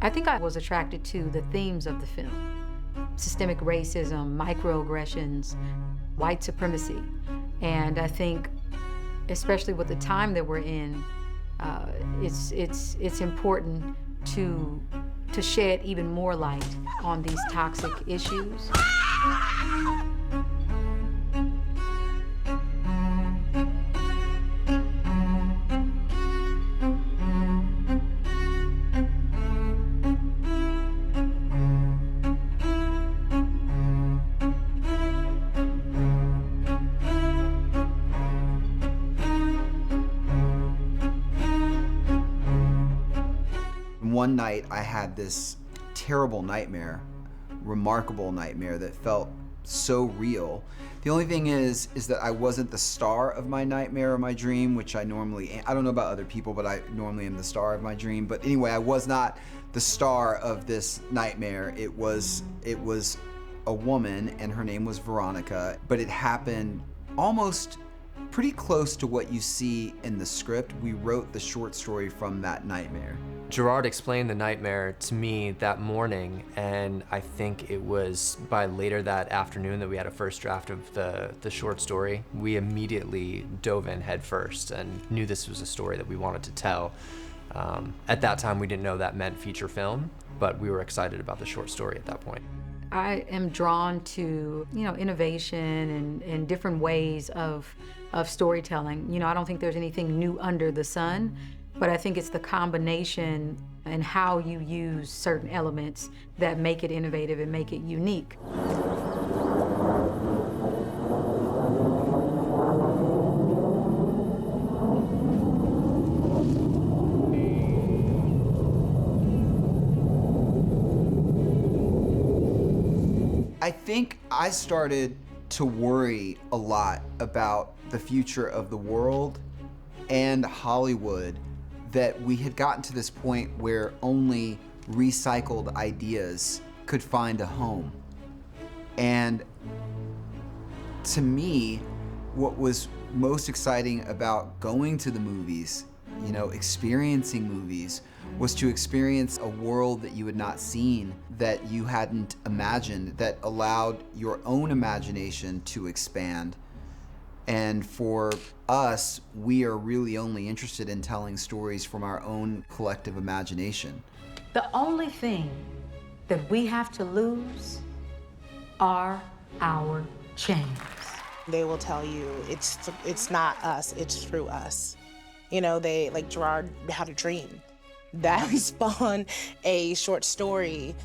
I think I was attracted to the themes of the film. Systemic racism, microaggressions, white supremacy. And I think, especially with the time that we're in, it's important to shed even more light on these toxic issues. One night I had this terrible nightmare, remarkable nightmare that felt so real. The only thing is that I wasn't the star of my nightmare or my dream, which I normally am. I don't know about other people, but I normally am the star of my dream. But anyway, I was not the star of this nightmare. It was a woman, and her name was Veronica, but it happened almost pretty close to what you see in the script. We wrote the short story from that nightmare. Gerard explained the nightmare to me that morning, and I think it was by later that afternoon that we had a first draft of the short story. We immediately dove in head first and knew this was a story that we wanted to tell. At that time, we didn't know that meant feature film, but we were excited about the short story at that point. I am drawn to, innovation and different ways of storytelling. I don't think there's anything new under the sun, but I think it's the combination and how you use certain elements that make it innovative and make it unique. I think I started to worry a lot about the future of the world and Hollywood, that we had gotten to this point where only recycled ideas could find a home. And to me, what was most exciting about going to the movies, experiencing movies, was to experience a world that you had not seen, that you hadn't imagined, that allowed your own imagination to expand. And for us, we are really only interested in telling stories from our own collective imagination. The only thing that we have to lose are our chains. They will tell you it's not us, it's through us. They, like Gerard had a dream. That spawned a short story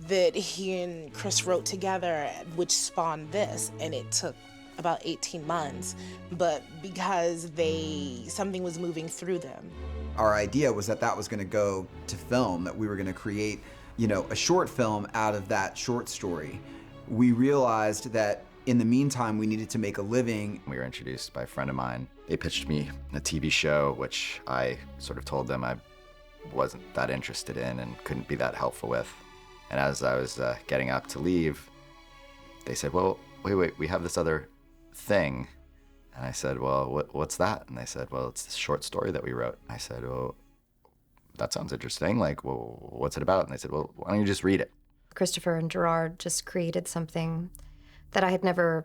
that he and Chris wrote together, which spawned this, and it took about 18 months, but because something was moving through them. Our idea was that was gonna go to film, that we were gonna create, a short film out of that short story. We realized that in the meantime, we needed to make a living. We were introduced by a friend of mine. They pitched me a TV show, which I sort of told them I wasn't that interested in and couldn't be that helpful with. And as I was getting up to leave, they said, well, wait, we have this other thing. And I said, well, what's that? And they said, well, it's this short story that we wrote. I said, well, that sounds interesting. Like, well, what's it about? And they said, well, why don't you just read it? Christopher and Gerard just created something that I had never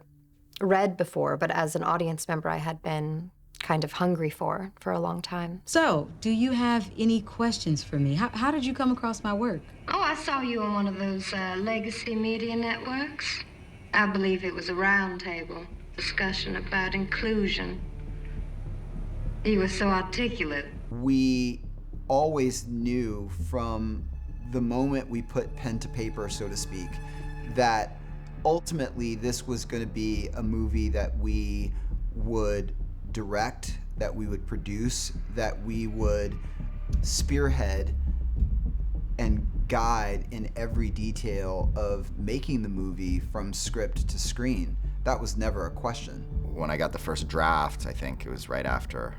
read before, but as an audience member, I had been kind of hungry for a long time. So, do you have any questions for me? How did you come across my work? Oh, I saw you on one of those legacy media networks. I believe it was a roundtable discussion about inclusion. You were so articulate. We always knew from the moment we put pen to paper, so to speak, that ultimately this was going to be a movie that we would direct, that we would produce, that we would spearhead and guide in every detail of making the movie from script to screen. That was never a question. When I got the first draft, I think it was right after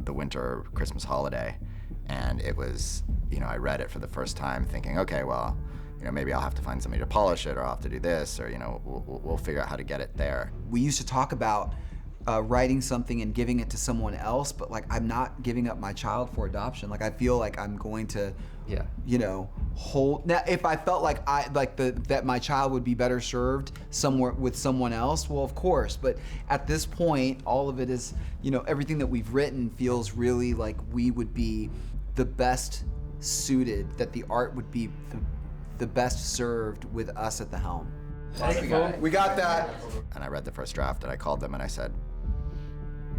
the winter Christmas holiday, and it was, I read it for the first time thinking, okay, well, maybe I'll have to find somebody to polish it, or I'll have to do this, or, we'll figure out how to get it there. We used to talk about writing something and giving it to someone else, but like I'm not giving up my child for adoption. Like I feel like I'm going to, you know, hold. Now, if I felt like that my child would be better served somewhere with someone else, well, of course. But at this point, all of it is, you know, everything that we've written feels really like we would be the best suited, that the art would be the best served with us at the helm. We got that. And I read the first draft and I called them and I said,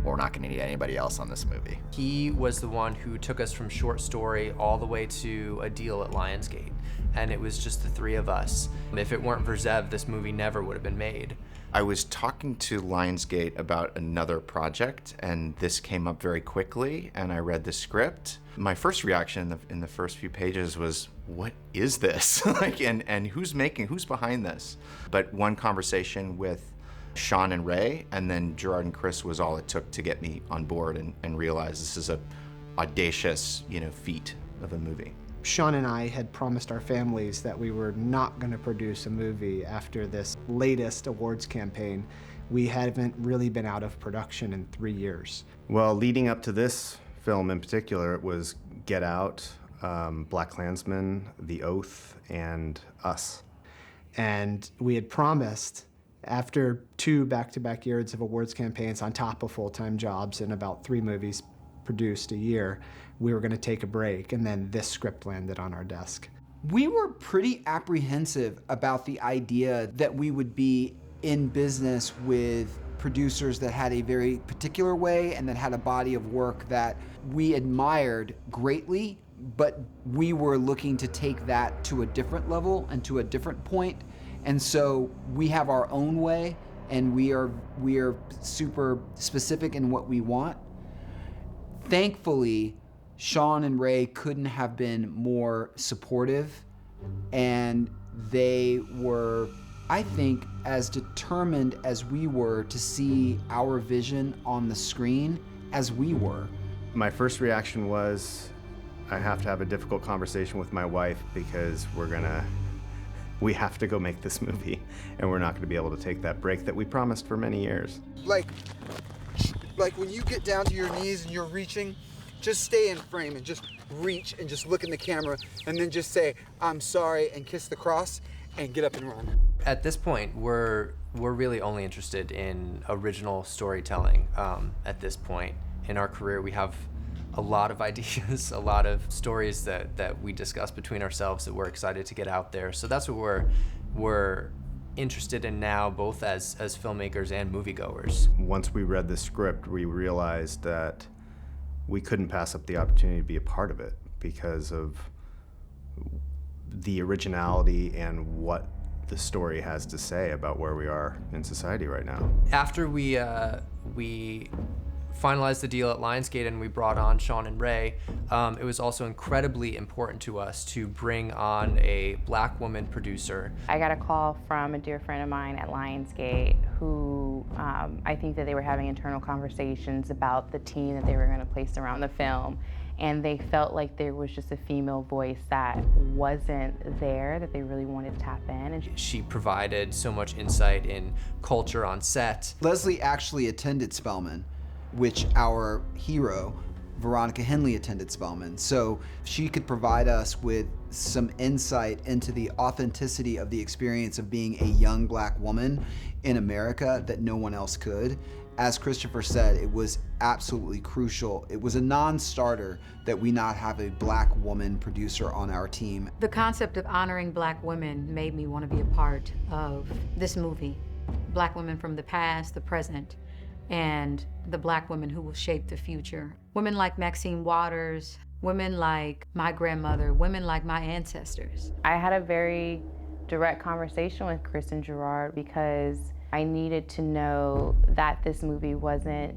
we're not going to need anybody else on this movie. He was the one who took us from short story all the way to a deal at Lionsgate. And it was just the three of us. If it weren't for Zev, this movie never would have been made. I was talking to Lionsgate about another project, and this came up very quickly, and I read the script. My first reaction in the first few pages was, what is this? and who's behind this? But one conversation with Sean and Ray, and then Gerard and Chris was all it took to get me on board and realize this is a audacious, you know, feat of a movie. Sean and I had promised our families that we were not going to produce a movie after this latest awards campaign. We haven't really been out of production in 3 years. Well, leading up to this film in particular, it was Get Out, BlacKkKlansman, The Oath, and Us. And we had promised, after 2 back-to-back years of awards campaigns on top of full-time jobs and about 3 movies produced a year, we were going to take a break, and then this script landed on our desk. We were pretty apprehensive about the idea that we would be in business with producers that had a very particular way and that had a body of work that we admired greatly, but we were looking to take that to a different level and to a different point. And so we have our own way, and we are super specific in what we want. Thankfully, Sean and Ray couldn't have been more supportive, and they were, I think, as determined as we were to see our vision on the screen as we were. My first reaction was, I have to have a difficult conversation with my wife because we have to go make this movie, and we're not going to be able to take that break that we promised for many years. Like when you get down to your knees and you're reaching, just stay in frame and just reach and just look in the camera and then just say, I'm sorry, and kiss the cross and get up and run. At this point, we're really only interested in original storytelling. At this point in our career, we have a lot of ideas, a lot of stories that we discuss between ourselves that we're excited to get out there. So that's what we're interested in now, both as filmmakers and moviegoers. Once we read the script, we realized that we couldn't pass up the opportunity to be a part of it because of the originality and what the story has to say about where we are in society right now. After we finalized the deal at Lionsgate and we brought on Sean and Ray, it was also incredibly important to us to bring on a Black woman producer. I got a call from a dear friend of mine at Lionsgate who I think that they were having internal conversations about the team that they were going to place around the film, and they felt like there was just a female voice that wasn't there, that they really wanted to tap in. And she provided so much insight in culture on set. Leslie actually attended Spelman, which our hero, Veronica Henley, attended Spelman. So she could provide us with some insight into the authenticity of the experience of being a young Black woman in America that no one else could. As Christopher said, it was absolutely crucial. It was a non-starter that we not have a Black woman producer on our team. The concept of honoring Black women made me want to be a part of this movie. Black women from the past, the present, and the Black women who will shape the future. Women like Maxine Waters, women like my grandmother, women like my ancestors. I had a very direct conversation with Chris and Gerard because I needed to know that this movie wasn't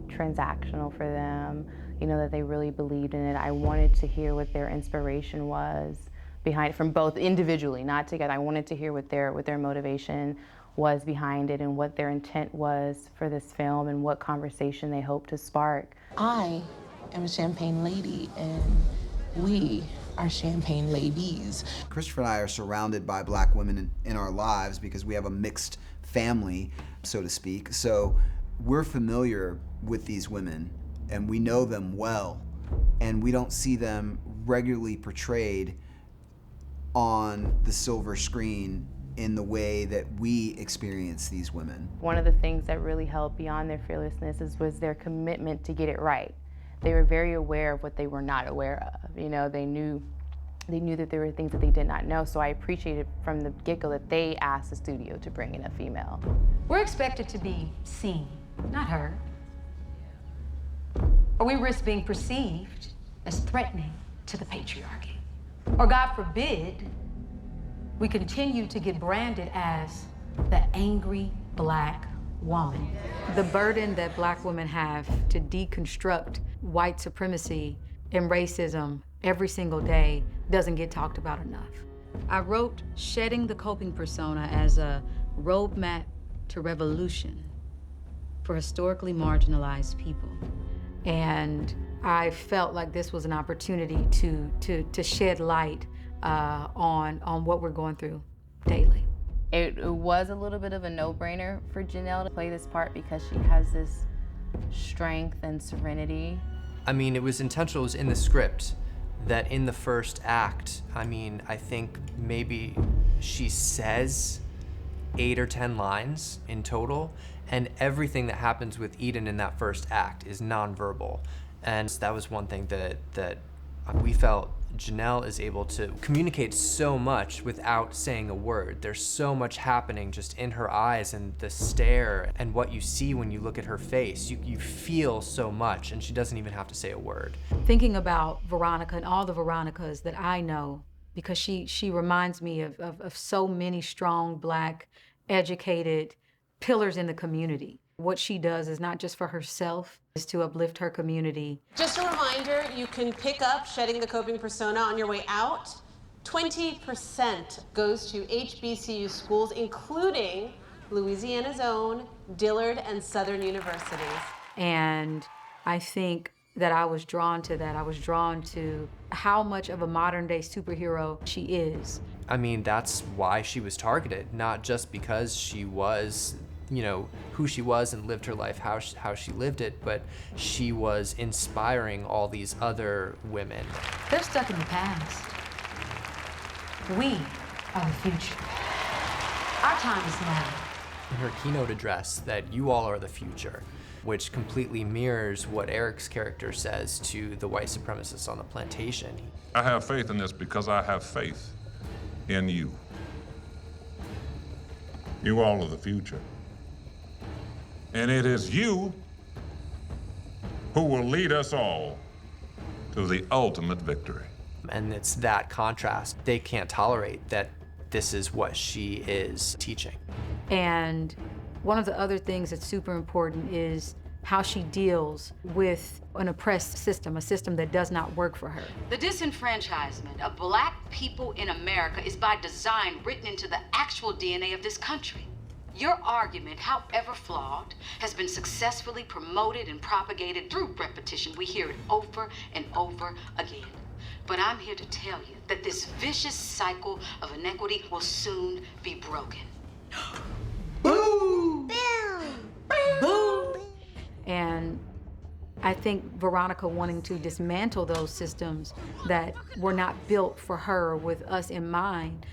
transactional for them, you know, that they really believed in it. I wanted to hear what their inspiration was behind it, from both individually, not together. I wanted to hear what their motivation was behind it and what their intent was for this film and what conversation they hope to spark. I am a Champagne lady, and we are Champagne ladies. Christopher and I are surrounded by Black women in our lives because we have a mixed family, so to speak. So we're familiar with these women and we know them well, and we don't see them regularly portrayed on the silver screen in the way that we experience these women. One of the things that really helped beyond their fearlessness was their commitment to get it right. They were very aware of what they were not aware of. You know, they knew that there were things that they did not know, so I appreciated from the get-go that they asked the studio to bring in a female. We're expected to be seen, not heard. Or we risk being perceived as threatening to the patriarchy. Or God forbid, we continue to get branded as the angry Black woman. The burden that Black women have to deconstruct white supremacy and racism every single day doesn't get talked about enough. I wrote Shedding the Coping Persona as a roadmap to revolution for historically marginalized people. And I felt like this was an opportunity to shed light on what we're going through daily. It was a little bit of a no-brainer for Janelle to play this part because she has this strength and serenity. I mean, it was intentional, it was in the script that in the first act, I mean, I think maybe she says 8 or 10 lines in total, and everything that happens with Eden in that first act is nonverbal. And that was one thing that we felt Janelle is able to communicate so much without saying a word. There's so much happening just in her eyes and the stare and what you see when you look at her face. You feel so much, and she doesn't even have to say a word. Thinking about Veronica and all the Veronicas that I know, because she reminds me of so many strong Black, educated pillars in the community. What she does is not just for herself, is to uplift her community. Just a reminder, you can pick up Shedding the Coping Persona on your way out. 20% goes to HBCU schools, including Louisiana's own Dillard and Southern universities. And I think that I was drawn to that. I was drawn to how much of a modern day superhero she is. I mean, that's why she was targeted, not just because she was, you know, who she was and lived her life how she lived it, but she was inspiring all these other women. They're stuck in the past. We are the future. Our time is now. In her keynote address, that you all are the future, which completely mirrors what Eric's character says to the white supremacists on the plantation. I have faith in this because I have faith in you. You all are the future. And it is you who will lead us all to the ultimate victory. And it's that contrast. They can't tolerate that this is what she is teaching. And one of the other things that's super important is how she deals with an oppressed system, a system that does not work for her. The disenfranchisement of Black people in America is by design written into the actual DNA of this country. Your argument, however flawed, has been successfully promoted and propagated through repetition. We hear it over and over again. But I'm here to tell you that this vicious cycle of inequity will soon be broken. Boom! Boom! And I think Veronica wanting to dismantle those systems that were not built for her with us in mind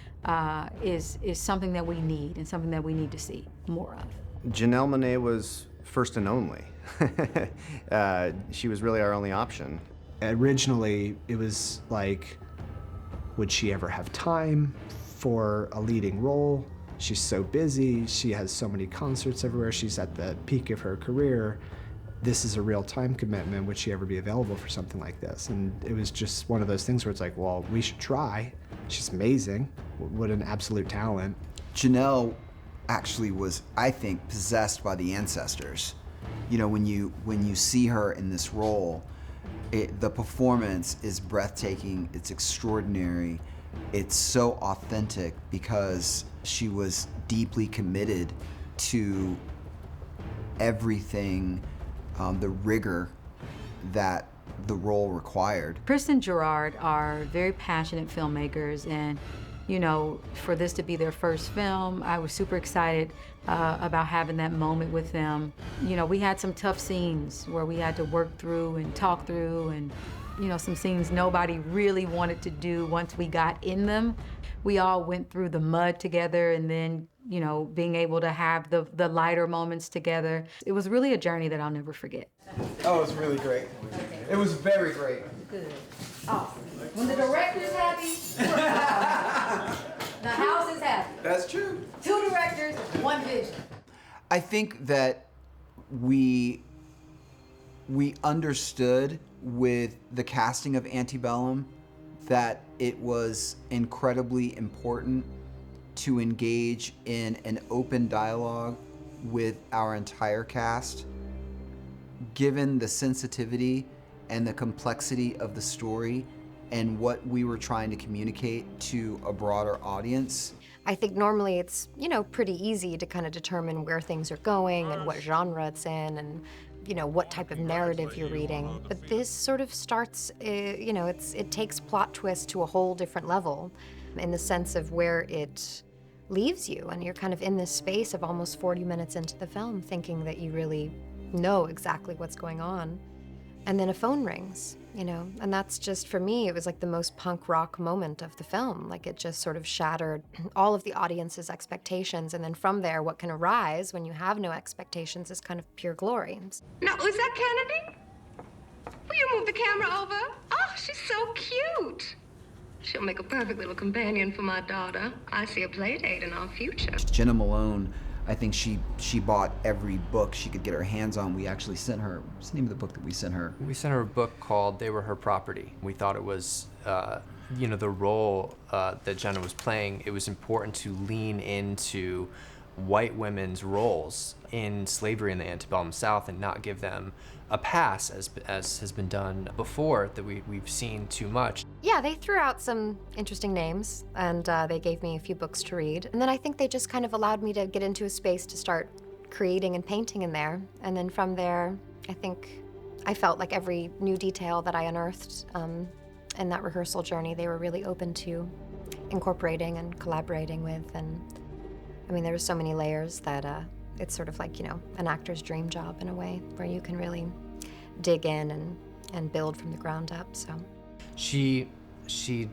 is something that we need and something that we need to see more of. Janelle Monáe was first and only. She was really our only option. Originally, it was like, would she ever have time for a leading role? She's so busy, she has so many concerts everywhere, she's at the peak of her career. This is a real time commitment. Would she ever be available for something like this? And it was just one of those things where it's like, well, we should try. She's amazing. What an absolute talent. Janelle actually was, I think, possessed by the ancestors. You know, when you see her in this role, the performance is breathtaking, it's extraordinary, it's so authentic because she was deeply committed to everything, the rigor that the role required. Kristen Gerard are very passionate filmmakers, and you know, for this to be their first film. I was super excited about having that moment with them. You know, we had some tough scenes where we had to work through and talk through, and, you know, some scenes nobody really wanted to do once we got in them. We all went through the mud together, and then, you know, being able to have the lighter moments together. It was really a journey that I'll never forget. Oh, it was really great. It was very great. Good. Awesome. When the director's happy, we're happy. The house is happy. That's true. 2 directors, 1 vision. I think that we understood with the casting of Antebellum that it was incredibly important to engage in an open dialogue with our entire cast, given the sensitivity and the complexity of the story and what we were trying to communicate to a broader audience. I think normally it's, you know, pretty easy to kind of determine where things are going and what genre it's in and, you know, what type of narrative you're reading. But this sort of starts, you know, it takes plot twists to a whole different level in the sense of where it leaves you, and you're kind of in this space of almost 40 minutes into the film thinking that you really know exactly what's going on. And then a phone rings, you know, and that's just, for me, it was like the most punk rock moment of the film. Like, it just sort of shattered all of the audience's expectations, and then from there, what can arise when you have no expectations is kind of pure glory. Now, is that Kennedy? Will you move the camera over? Oh, she's so cute. She'll make a perfect little companion for my daughter. I see a play date in our future. Jenna Malone, I think she bought every book she could get her hands on. We actually sent her, what's the name of the book that we sent her? We sent her a book called They Were Her Property. We thought it was, you know, the role that Jenna was playing, it was important to lean into white women's roles in slavery in the antebellum South and not give them a pass, as has been done before, that we've seen too much. Yeah, they threw out some interesting names, and they gave me a few books to read. And then I think they just kind of allowed me to get into a space to start creating and painting in there. And then from there, I think I felt like every new detail that I unearthed in that rehearsal journey, they were really open to incorporating and collaborating with. And I mean, there were so many layers that it's sort of like, you know, an actor's dream job in a way, where you can really dig in and build from the ground up. So she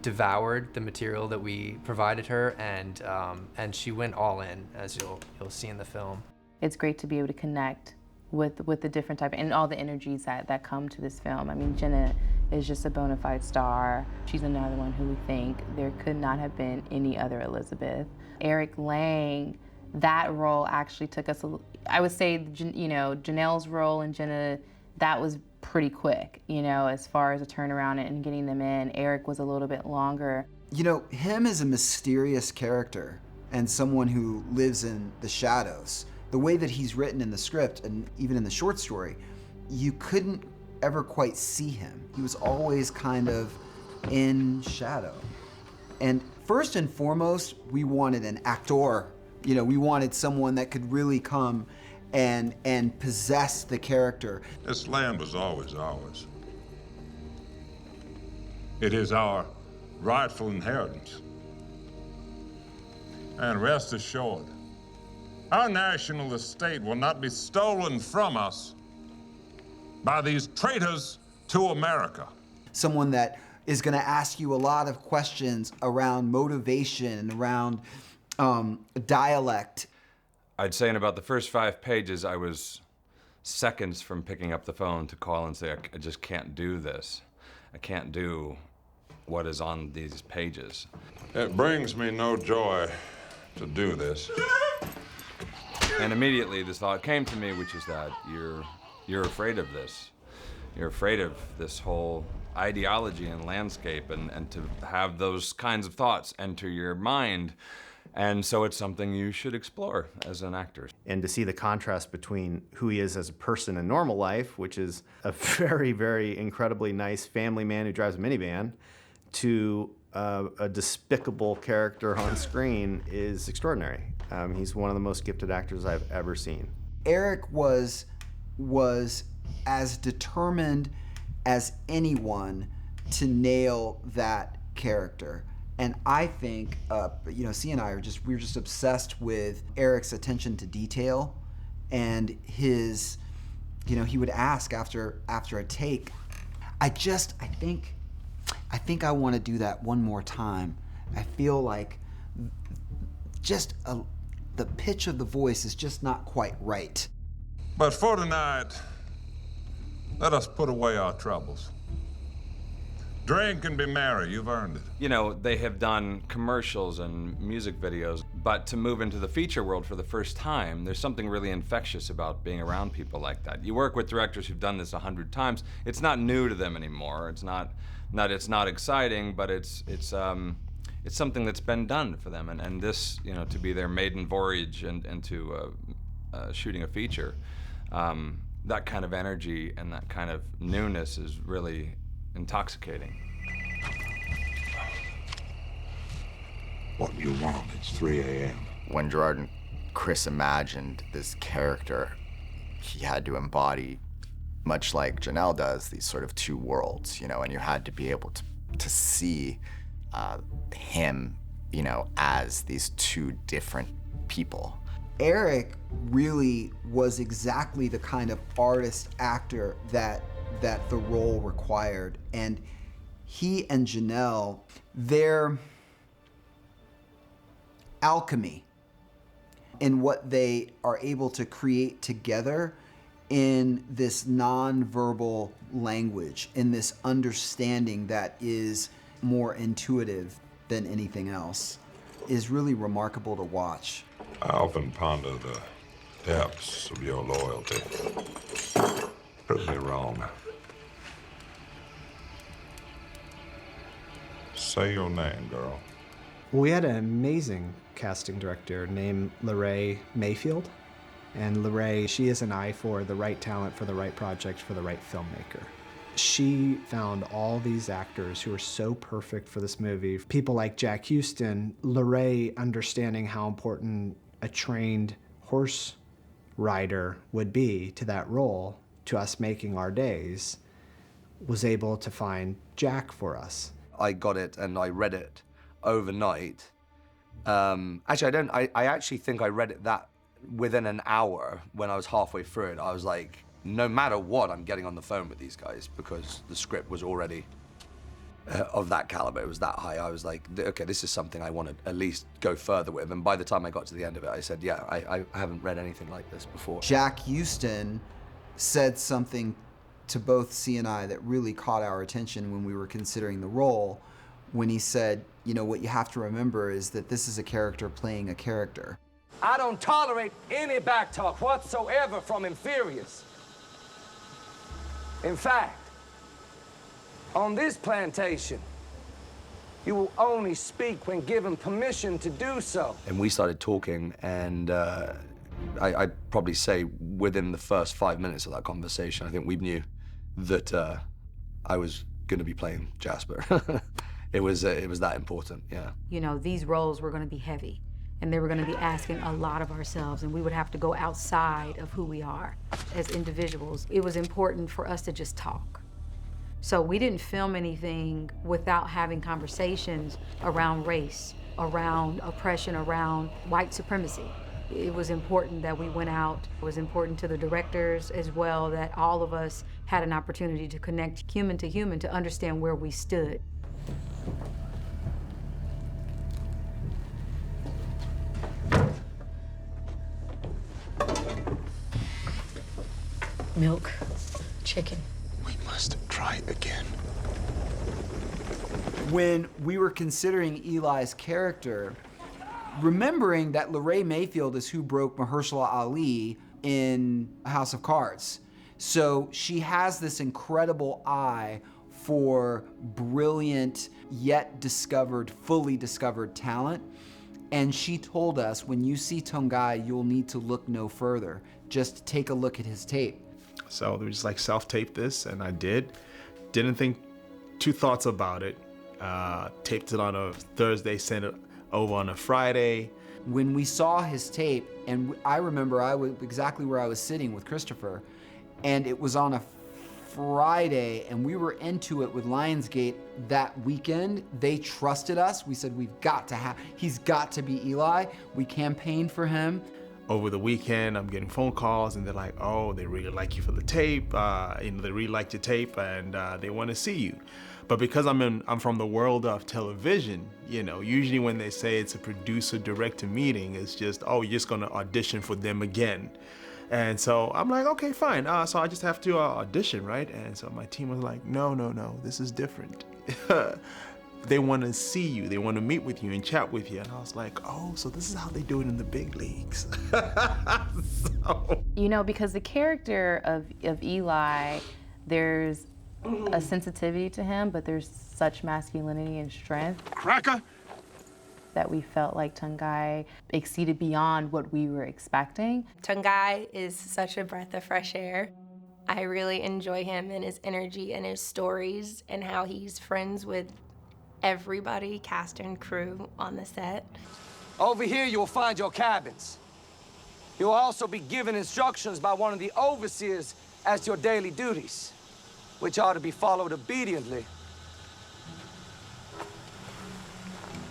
devoured the material that we provided her, and she went all in, as you'll see in the film. It's great to be able to connect with the different type and all the energies that come to this film. I mean, Jenna is just a bona fide star. She's another one who we think there could not have been any other Elizabeth. Eric Lang, that role actually took us, I would say, you know, Janelle's role and Jenna, that was pretty quick, you know, as far as a turnaround and getting them in. Eric was a little bit longer. You know, him is a mysterious character and someone who lives in the shadows. The way that he's written in the script and even in the short story, you couldn't ever quite see him. He was always kind of in shadow. And first and foremost, we wanted an actor. You know, we wanted someone that could really come and possess the character. This land was always ours. It is our rightful inheritance. And rest assured, our national estate will not be stolen from us by these traitors to America. Someone that is going to ask you a lot of questions around motivation and around dialect. I'd say in about the first 5 pages, I was seconds from picking up the phone to call and say, I just can't do this. I can't do what is on these pages. It brings me no joy to do this. And immediately this thought came to me, which is that you're afraid of this. You're afraid of this whole ideology and landscape, and to have those kinds of thoughts enter your mind. And so it's something you should explore as an actor. And to see the contrast between who he is as a person in normal life, which is a very, very incredibly nice family man who drives a minivan, to a despicable character on screen is extraordinary. He's one of the most gifted actors I've ever seen. Eric was as determined as anyone to nail that character. And I think, C and I we're just obsessed with Eric's attention to detail, and his, he would ask after a take, I think I want to do that one more time. I feel like the pitch of the voice is just not quite right. But for tonight, let us put away our troubles. Drink and be merry, you've earned it. They have done commercials and music videos, but to move into the feature world for the first time, there's something really infectious about being around people like that. You work with directors who've done this 100 times. It's not new to them anymore. It's not exciting, but it's something that's been done for them. And this, to be their maiden voyage into shooting a feature, that kind of energy and that kind of newness is really intoxicating. What do you want? It's 3 a.m. When Gerard and Chris imagined this character, he had to embody, much like Janelle does, these sort of two worlds, and you had to be able to see him, as these two different people. Eric really was exactly the kind of artist-actor that the role required. And he and Janelle, their alchemy in what they are able to create together in this non-verbal language, in this understanding that is more intuitive than anything else, is really remarkable to watch. I often ponder the depths of your loyalty. Prove me wrong. Say your name, girl. We had an amazing casting director named Lorraine Mayfield. And Lorraine, she has an eye for the right talent, for the right project, for the right filmmaker. She found all these actors who are so perfect for this movie. People like Jack Huston, Lorraine understanding how important a trained horse rider would be to that role, to us making our days, was able to find Jack for us. I got it and I read it overnight. Actually, I actually think I read it that within an hour. When I was halfway through it, I was like, no matter what, I'm getting on the phone with these guys, because the script was already of that caliber. It was that high. I was like, okay, this is something I want to at least go further with. And by the time I got to the end of it, I said, yeah, I haven't read anything like this before. Jack Huston said something to both C and I that really caught our attention when we were considering the role, when he said, what you have to remember is that this is a character playing a character. I don't tolerate any backtalk whatsoever from inferiors. In fact, on this plantation, you will only speak when given permission to do so. And we started talking, and I'd probably say within the first 5 minutes of that conversation, I think we knew that I was going to be playing Jasper. It was that important, yeah. These roles were going to be heavy, and they were going to be asking a lot of ourselves, and we would have to go outside of who we are as individuals. It was important for us to just talk. So we didn't film anything without having conversations around race, around oppression, around white supremacy. It was important that we went out. It was important to the directors as well that all of us had an opportunity to connect human to understand where we stood. Milk, chicken. We must try again. When we were considering Eli's character, remembering that Lorraine Mayfield is who broke Mahershala Ali in House of Cards. So she has this incredible eye for brilliant, yet fully discovered talent. And she told us, when you see Tongai, you'll need to look no further. Just take a look at his tape. So we just self-taped this, and I did. Didn't think two thoughts about it. Taped it on a Thursday, sent it over on a Friday. When we saw his tape, and I remember I was exactly where I was sitting with Christopher, and it was on a Friday, and we were into it with Lionsgate that weekend. They trusted us. We said, he's got to be Eli. We campaigned for him. Over the weekend, I'm getting phone calls, and they're like, "Oh, they really like you for the tape. They really liked your tape, and they want to see you." But because I'm from the world of television, usually when they say it's a producer-director meeting, it's just, "Oh, you're just gonna audition for them again." And so I'm like, "Okay, fine. So I just have to audition, right?" And so my team was like, "No, this is different." They want to see you. They want to meet with you and chat with you. And I was like, "Oh, so this is how they do it in the big leagues." Because the character of Eli, there's a sensitivity to him, but there's such masculinity and strength. Cracker! That we felt like Tungai exceeded beyond what we were expecting. Tungai is such a breath of fresh air. I really enjoy him and his energy and his stories and how he's friends with everybody, cast and crew on the set. Over here, you will find your cabins. You will also be given instructions by one of the overseers as to your daily duties, which are to be followed obediently.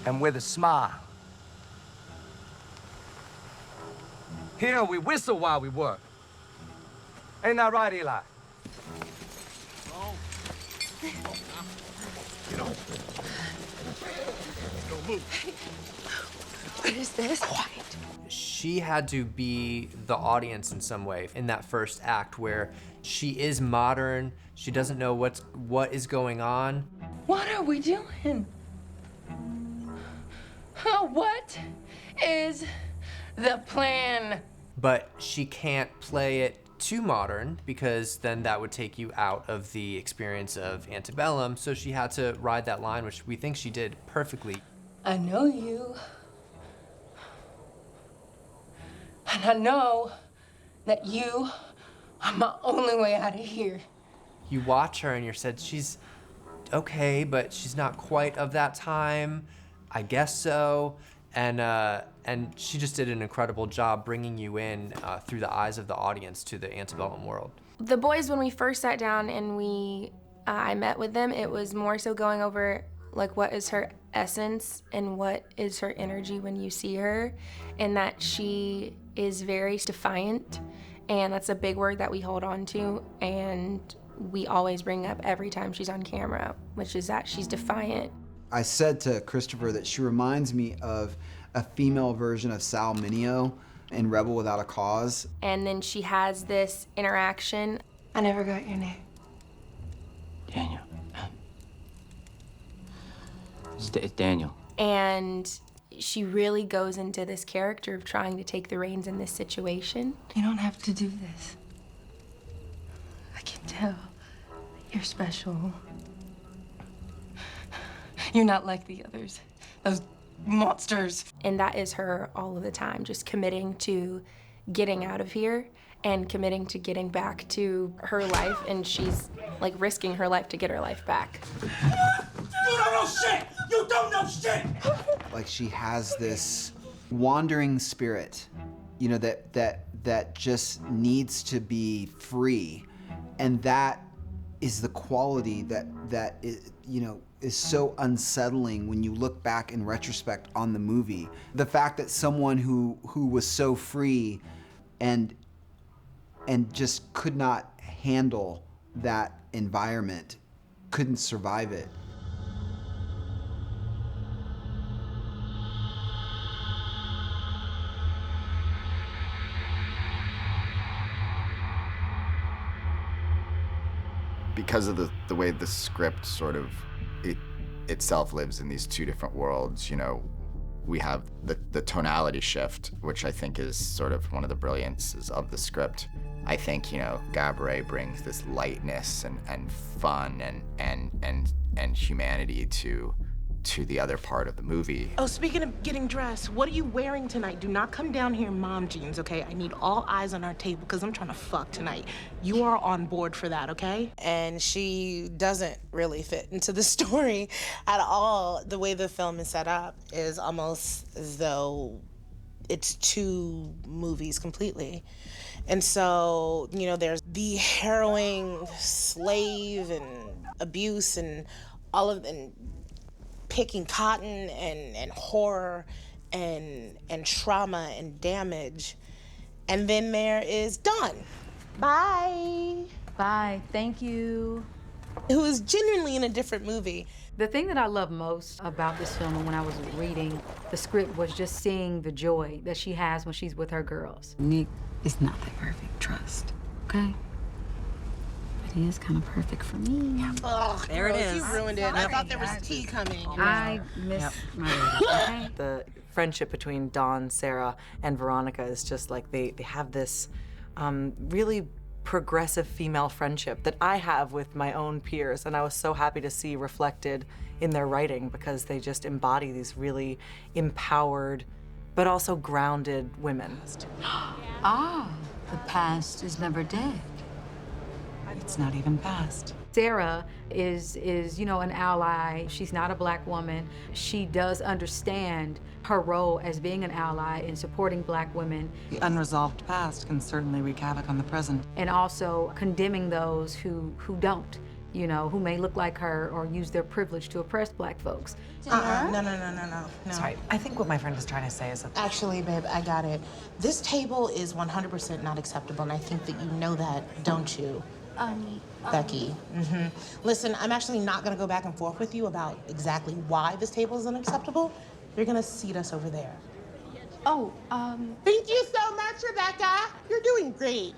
And with a smile. Here, we whistle while we work. Ain't that right, Eli? What is this? She had to be the audience in some way in that first act where she is modern, she doesn't know what is going on. What are we doing? What is the plan? But she can't play it too modern because then that would take you out of the experience of Antebellum, so she had to ride that line, which we think she did perfectly. I know you. And I know that you are my only way out of here. You watch her and you said, she's okay, but she's not quite of that time. I guess so. And she just did an incredible job bringing you in through the eyes of the audience to the Antebellum world. The boys, when we first sat down and I met with them, it was more so going over like what is her essence and what is her energy when you see her, and that she is very defiant, and that's a big word that we hold on to and we always bring up every time she's on camera, which is that she's defiant. I said to Christopher that she reminds me of a female version of Sal Mineo in Rebel Without a Cause. And then she has this interaction. I never got your name. Daniel. It's Daniel. And she really goes into this character of trying to take the reins in this situation. You don't have to do this. I can tell you're special. You're not like the others. Those monsters. And that is her all of the time, just committing to getting out of here and committing to getting back to her life, and she's like risking her life to get her life back. You don't know shit! You don't know shit! Like she has this wandering spirit, that just needs to be free, and that is the quality that is so unsettling when you look back in retrospect on the movie. The fact that someone who was so free and just could not handle that environment, couldn't survive it. Because of the way the script sort of itself lives in these two different worlds, we have the tonality shift, which I think is sort of one of the brilliances of the script. I think, Gabourey brings this lightness and fun and humanity to the other part of the movie. Oh, speaking of getting dressed, what are you wearing tonight? Do not come down here in mom jeans, okay? I need all eyes on our table because I'm trying to fuck tonight. You are on board for that, okay? And she doesn't really fit into the story at all. The way the film is set up is almost as though it's two movies completely. And so, you know, there's the harrowing slave and abuse and all of, and picking cotton and horror and trauma and damage. And then there is Dawn. Bye. Bye. Thank you. Who is genuinely in a different movie. The thing that I love most about this film and when I was reading the script was just seeing the joy that she has when she's with her girls. Nick is not the perfect trust, okay? But he is kind of perfect for me. Ugh, There it girl, is. You ruined it. I thought there was tea coming. I miss my baby, okay? The friendship between Dawn, Sarah, and Veronica is just like they have this really progressive female friendship that I have with my own peers, and I was so happy to see reflected in their writing because they just embody these really empowered but also grounded women. Ah, the past is never dead. It's not even past. Sarah is you know, an ally. She's not a Black woman. She does understand her role as being an ally in supporting Black women. The unresolved past can certainly wreak havoc on the present. And also condemning those who don't, you know, who may look like her or use their privilege to oppress Black folks. No. Sorry, I think what my friend is trying to say is that... Actually, babe, I got it. This table is 100% not acceptable, and I think that you know that, don't you? Becky. Listen, I'm actually not gonna go back and forth with you about exactly why this table is unacceptable. You're gonna seat us over there. Thank you so much, Rebecca. You're doing great.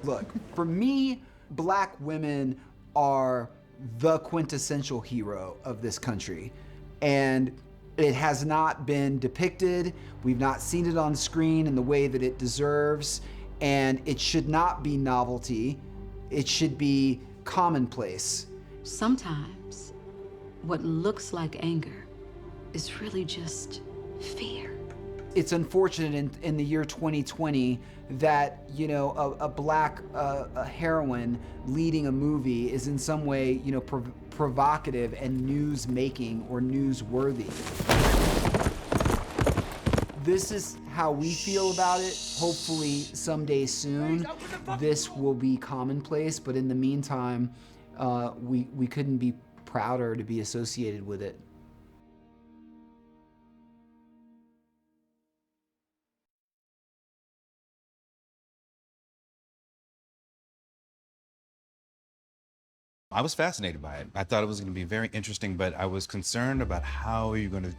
Look, for me, Black women are the quintessential hero of this country. And it has not been depicted. We've not seen it on screen in the way that it deserves. And it should not be novelty. It should be commonplace. Sometimes what looks like anger is really just fear. It's unfortunate in the year 2020 that, you know, a Black heroine leading a movie is in some way, you know, provocative and news-making or newsworthy. This is how we feel about it. Hopefully someday soon, this will be commonplace, but in the meantime, we couldn't be prouder to be associated with it. I was fascinated by it. I thought it was going to be very interesting, but I was concerned about how you're going to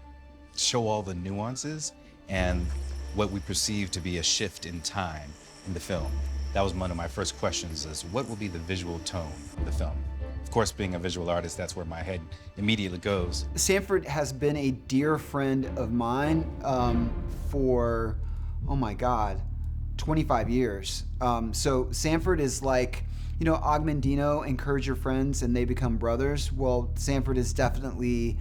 show all the nuances and what we perceive to be a shift in time in the film. That was one of my first questions, is what will be the visual tone of the film? Of course, being a visual artist, that's where my head immediately goes. Sanford has been a dear friend of mine for, oh my God, 25 years. So Sanford is like, you know, Ogmandino, encourage your friends and they become brothers. Well, Sanford is definitely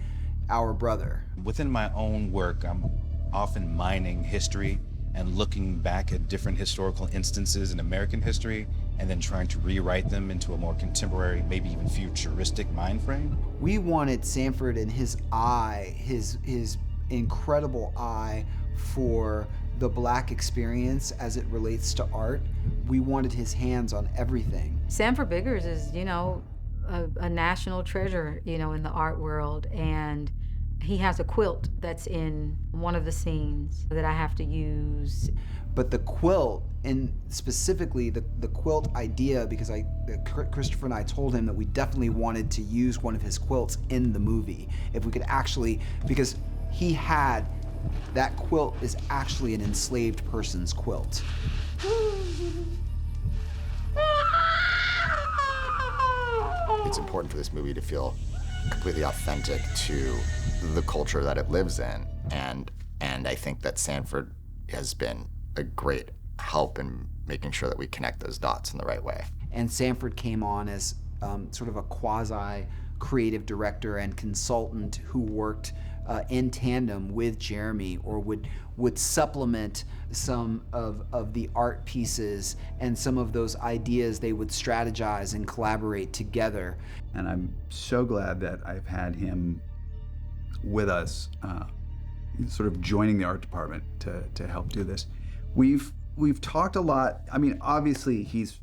our brother. Within my own work, I'm often mining history and looking back at different historical instances in American history and then trying to rewrite them into a more contemporary, maybe even futuristic mind frame. We wanted Sanford and his eye, his incredible eye for the Black experience as it relates to art. We wanted his hands on everything. Sanford Biggers is, you know, a national treasure, you know, in the art world, and he has a quilt that's in one of the scenes that I have to use. But the quilt, and specifically the quilt idea, because Christopher and I told him that we definitely wanted to use one of his quilts in the movie. If we could actually, because he had, that quilt is actually an enslaved person's quilt. It's important for this movie to feel completely authentic to the culture that it lives in. And I think that Sanford has been a great help in making sure that we connect those dots in the right way. And Sanford came on as sort of a quasi-creative director and consultant who worked in tandem with Jeremy, or would supplement some of the art pieces and some of those ideas. They would strategize and collaborate together. And I'm so glad that I've had him with us, sort of joining the art department to help do this. We've we've talked a lot. I mean, obviously, he's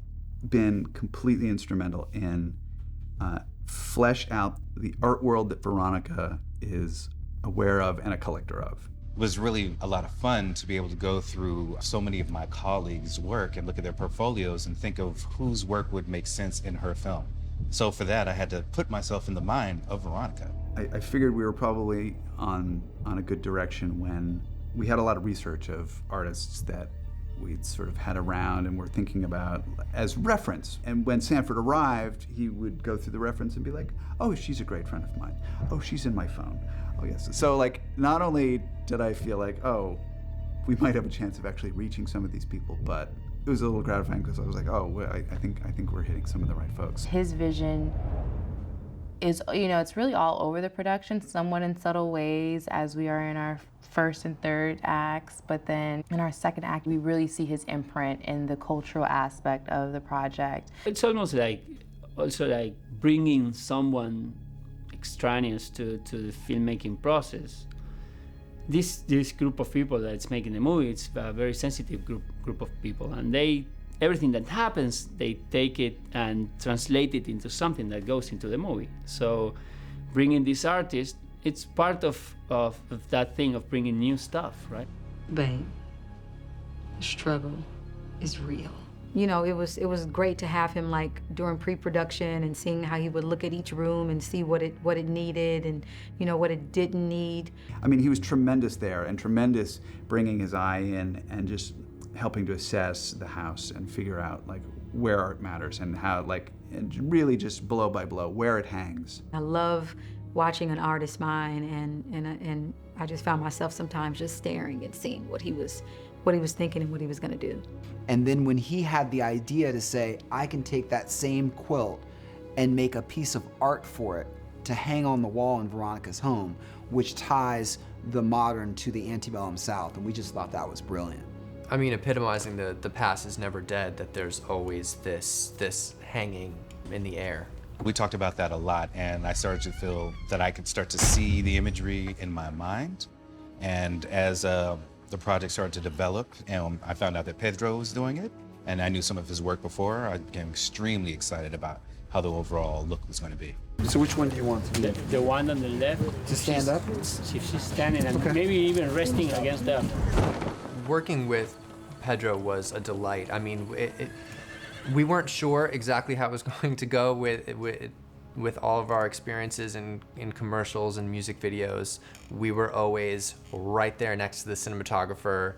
been completely instrumental in flesh out the art world that Veronica is aware of and a collector of. It was really a lot of fun to be able to go through so many of my colleagues' work and look at their portfolios and think of whose work would make sense in her film. So for that, I had to put myself in the mind of Veronica. I figured we were probably on a good direction when we had a lot of research of artists that we'd sort of had around and were thinking about as reference. And when Sanford arrived, he would go through the reference and be like, oh, she's a great friend of mine. Oh, she's in my phone. Oh, yes. So, like, not only did I feel like, oh, we might have a chance of actually reaching some of these people, but it was a little gratifying because I was like, oh, well, I think we're hitting some of the right folks. His vision is, you know, it's really all over the production, somewhat in subtle ways as we are in our first and third acts, but then in our second act, we really see his imprint in the cultural aspect of the project. It's almost like, also like bringing someone extraneous to the filmmaking process. This group of people that's making the movie, it's a very sensitive group of people, and everything that happens, they take it and translate it into something that goes into the movie. So bringing this artist, it's part of that thing of bringing new stuff, right? Babe, the struggle is real. You know, it was great to have him like during pre-production and seeing how he would look at each room and see what it needed and, you know, what it didn't need. I mean, he was tremendous there and tremendous bringing his eye in and just helping to assess the house and figure out like where art matters and how like, and really just blow by blow where it hangs. I love watching an artist's mind and I just found myself sometimes just staring and seeing what he was thinking and what he was gonna do. And then when he had the idea to say, I can take that same quilt and make a piece of art for it to hang on the wall in Veronica's home, which ties the modern to the antebellum South, and we just thought that was brilliant. I mean, epitomizing the past is never dead, that there's always this hanging in the air. We talked about that a lot, and I started to feel that I could start to see the imagery in my mind. And as the project started to develop, and I found out that Pedro was doing it, and I knew some of his work before, I became extremely excited about how the overall look was going to be. So which one do you want to be? The one on the left. To stand up? She's standing and maybe even resting against them. Working with Pedro was a delight. I mean, we weren't sure exactly how it was going to go with all of our experiences in commercials and music videos. We were always right there next to the cinematographer,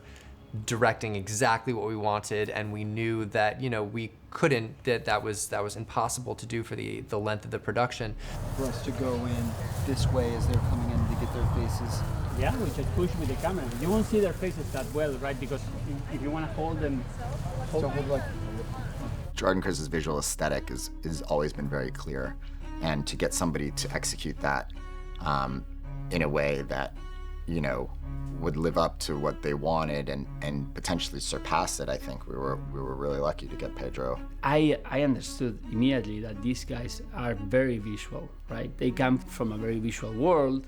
directing exactly what we wanted, and we knew that, you know, we couldn't, that was impossible to do for the length of the production. For us to go in this way as they're coming in to get their faces. Yeah, we just push with the camera. You won't see their faces that well, right? Because if you want to hold them, hold like. Jordan Chris's visual aesthetic is always been very clear, and to get somebody to execute that in a way that, you know, would live up to what they wanted and potentially surpass it, I think we were really lucky to get Pedro. I understood immediately that these guys are very visual, right? They come from a very visual world,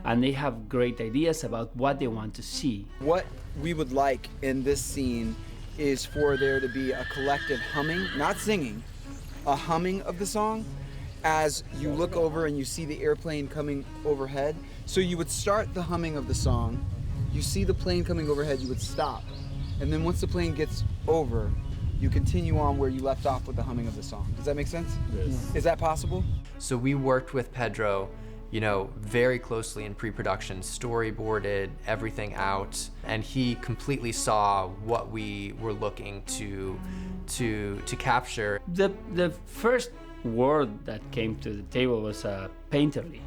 and they have great ideas about what they want to see. What we would like in this scene is for there to be a collective humming, not singing, a humming of the song as you look over and you see the airplane coming overhead. So you would start the humming of the song, you see the plane coming overhead, you would stop. And then once the plane gets over, you continue on where you left off with the humming of the song. Does that make sense? Yes. Is that possible? So we worked with Pedro, you know, very closely in pre-production, storyboarded everything out, and he completely saw what we were looking to capture. The first word that came to the table was painterly.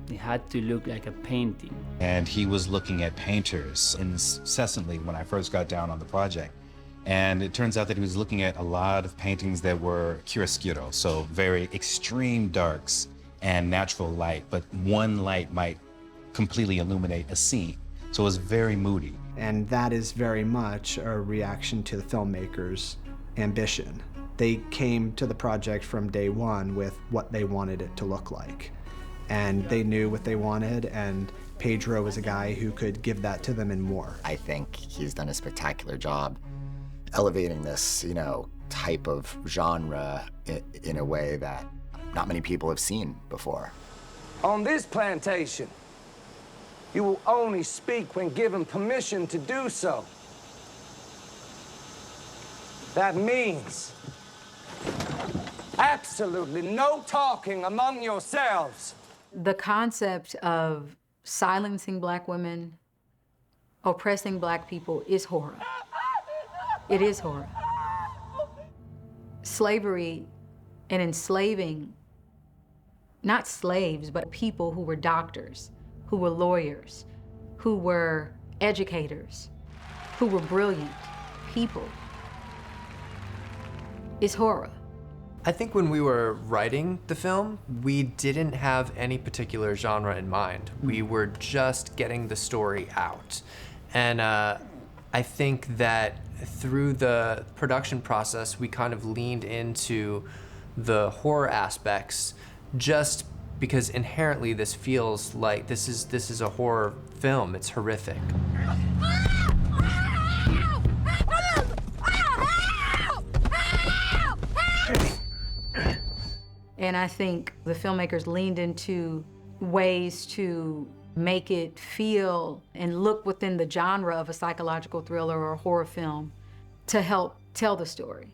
It had to look like a painting. And he was looking at painters incessantly when I first got down on the project. And it turns out that he was looking at a lot of paintings that were chiaroscuro, so very extreme darks and natural light, but one light might completely illuminate a scene. So it was very moody. And that is very much a reaction to the filmmaker's ambition. They came to the project from day one with what they wanted it to look like. And they knew what they wanted, and Pedro was a guy who could give that to them and more. I think he's done a spectacular job elevating this, type of genre in a way that not many people have seen before. On this plantation, you will only speak when given permission to do so. That means absolutely no talking among yourselves. The concept of silencing Black women, oppressing Black people is horror. It is horror. Slavery and enslaving, not slaves, but people who were doctors, who were lawyers, who were educators, who were brilliant people, is horror. I think when we were writing the film, we didn't have any particular genre in mind. We were just getting the story out. And I think that through the production process, we kind of leaned into the horror aspects just because inherently this feels like this is a horror film. It's horrific. And I think the filmmakers leaned into ways to make it feel and look within the genre of a psychological thriller or a horror film to help tell the story.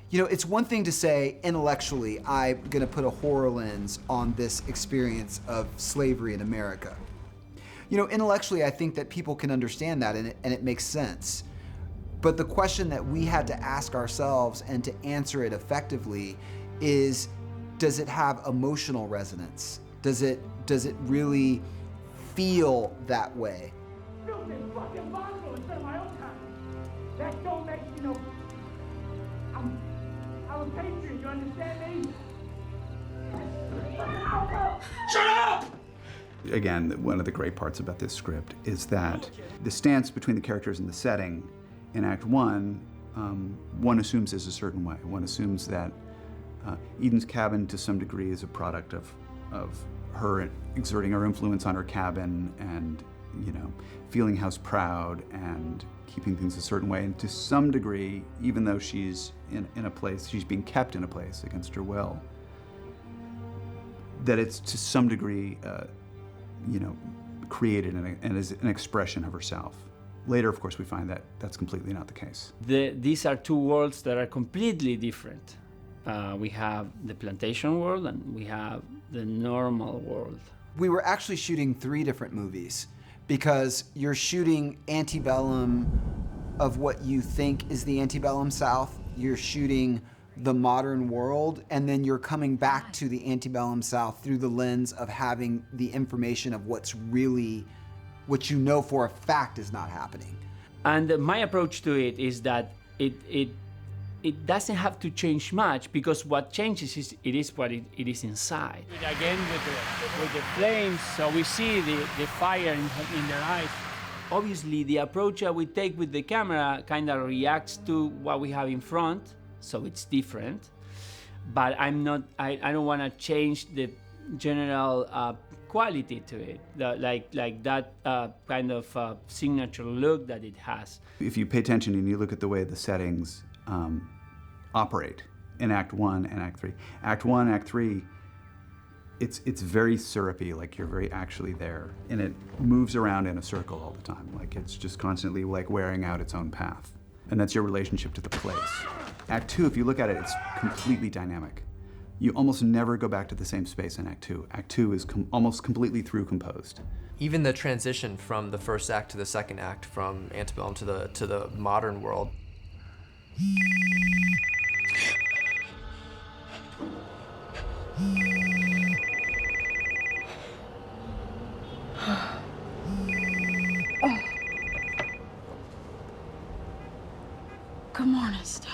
It's one thing to say intellectually, I'm gonna put a horror lens on this experience of slavery in America. Intellectually, I think that people can understand that and it makes sense. But the question that we had to ask ourselves and to answer it effectively is, does it have emotional resonance? Does it really feel that way? That don't make, I'm a patriot, you understand me? Shut up! Again, one of the great parts about this script is that the stance between the characters and the setting in Act One, one assumes is a certain way. One assumes that Eden's cabin, to some degree, is a product of her exerting her influence on her cabin and, feeling house proud and keeping things a certain way. And to some degree, even though she's in a place, she's being kept in a place against her will, that it's to some degree, created and is an expression of herself. Later, of course, we find that that's completely not the case. These are two worlds that are completely different. We have the plantation world and we have the normal world. We were actually shooting 3 different movies because you're shooting antebellum of what you think is the antebellum South. You're shooting the modern world, and then you're coming back to the antebellum South through the lens of having the information of what you know for a fact is not happening. And my approach to it is that it doesn't have to change much, because what changes is what it is inside. Again, with the flames, so we see the fire in their eyes. Obviously, the approach that we take with the camera kind of reacts to what we have in front, so it's different. But I don't want to change the general quality to it, like that kind of signature look that it has. If you pay attention and you look at the way the settings operate in Act 1 and Act 3. Act 1, Act 3, it's very syrupy, like you're very actually there. And it moves around in a circle all the time, like it's just constantly like wearing out its own path. And that's your relationship to the place. Act 2, if you look at it, it's completely dynamic. You almost never go back to the same space in Act 2. Act 2 is almost completely through composed. Even the transition from the first act to the second act, from antebellum to the modern world. Good morning, Steph.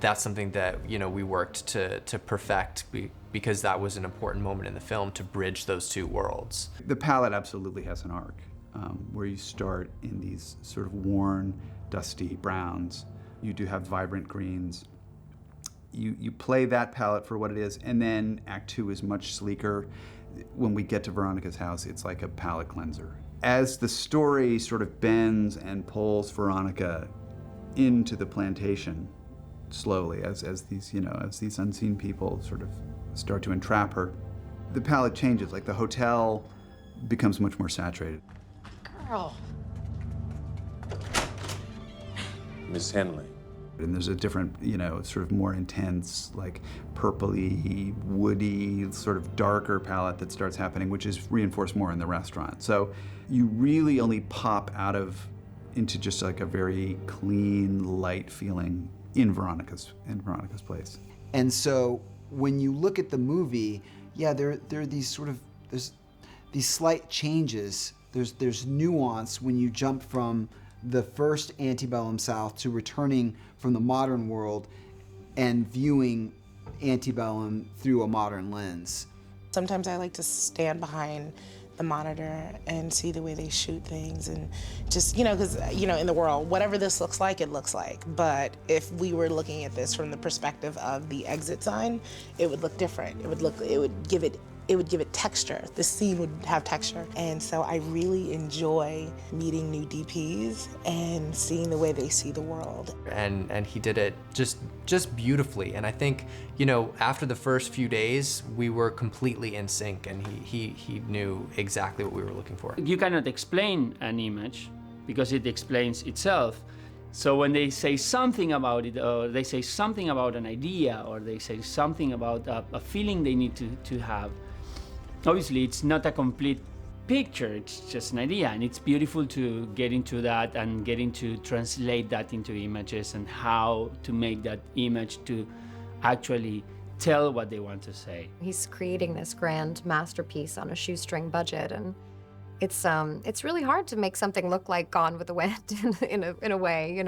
That's something that we worked to perfect because that was an important moment in the film to bridge those two worlds. The palette absolutely has an arc where you start in these sort of worn, dusty browns. You do have vibrant greens. You play that palette for what it is, and then Act 2 is much sleeker. When we get to Veronica's house, it's like a palette cleanser. As the story sort of bends and pulls Veronica into the plantation slowly as these, as these unseen people sort of start to entrap her. The palette changes, like the hotel becomes much more saturated. Girl. Ms. Henley. And there's a different, sort of more intense, like purpley, woody, sort of darker palette that starts happening, which is reinforced more in the restaurant. So you really only pop into just like a very clean, light feeling in Veronica's place. And so when you look at the movie, yeah, there are these there's these slight changes. There's nuance when you jump from the first antebellum South to returning from the modern world and viewing antebellum through a modern lens. Sometimes I like to stand behind the monitor and see the way they shoot things and just, because, in the world, whatever this looks like, it looks like. But if we were looking at this from the perspective of the exit sign, it would look different. It would give it texture. The scene would have texture. And so I really enjoy meeting new DPs and seeing the way they see the world. And he did it just beautifully. And I think, after the first few days, we were completely in sync, and he knew exactly what we were looking for. You cannot explain an image because it explains itself. So when they say something about it, or they say something about an idea, or they say something about a feeling they need to have, obviously it's not a complete picture, it's just an idea, and it's beautiful to get into that and getting to translate that into images and how to make that image to actually tell what they want to say. He's creating this grand masterpiece on a shoestring budget, and it's really hard to make something look like Gone with the Wind in a way,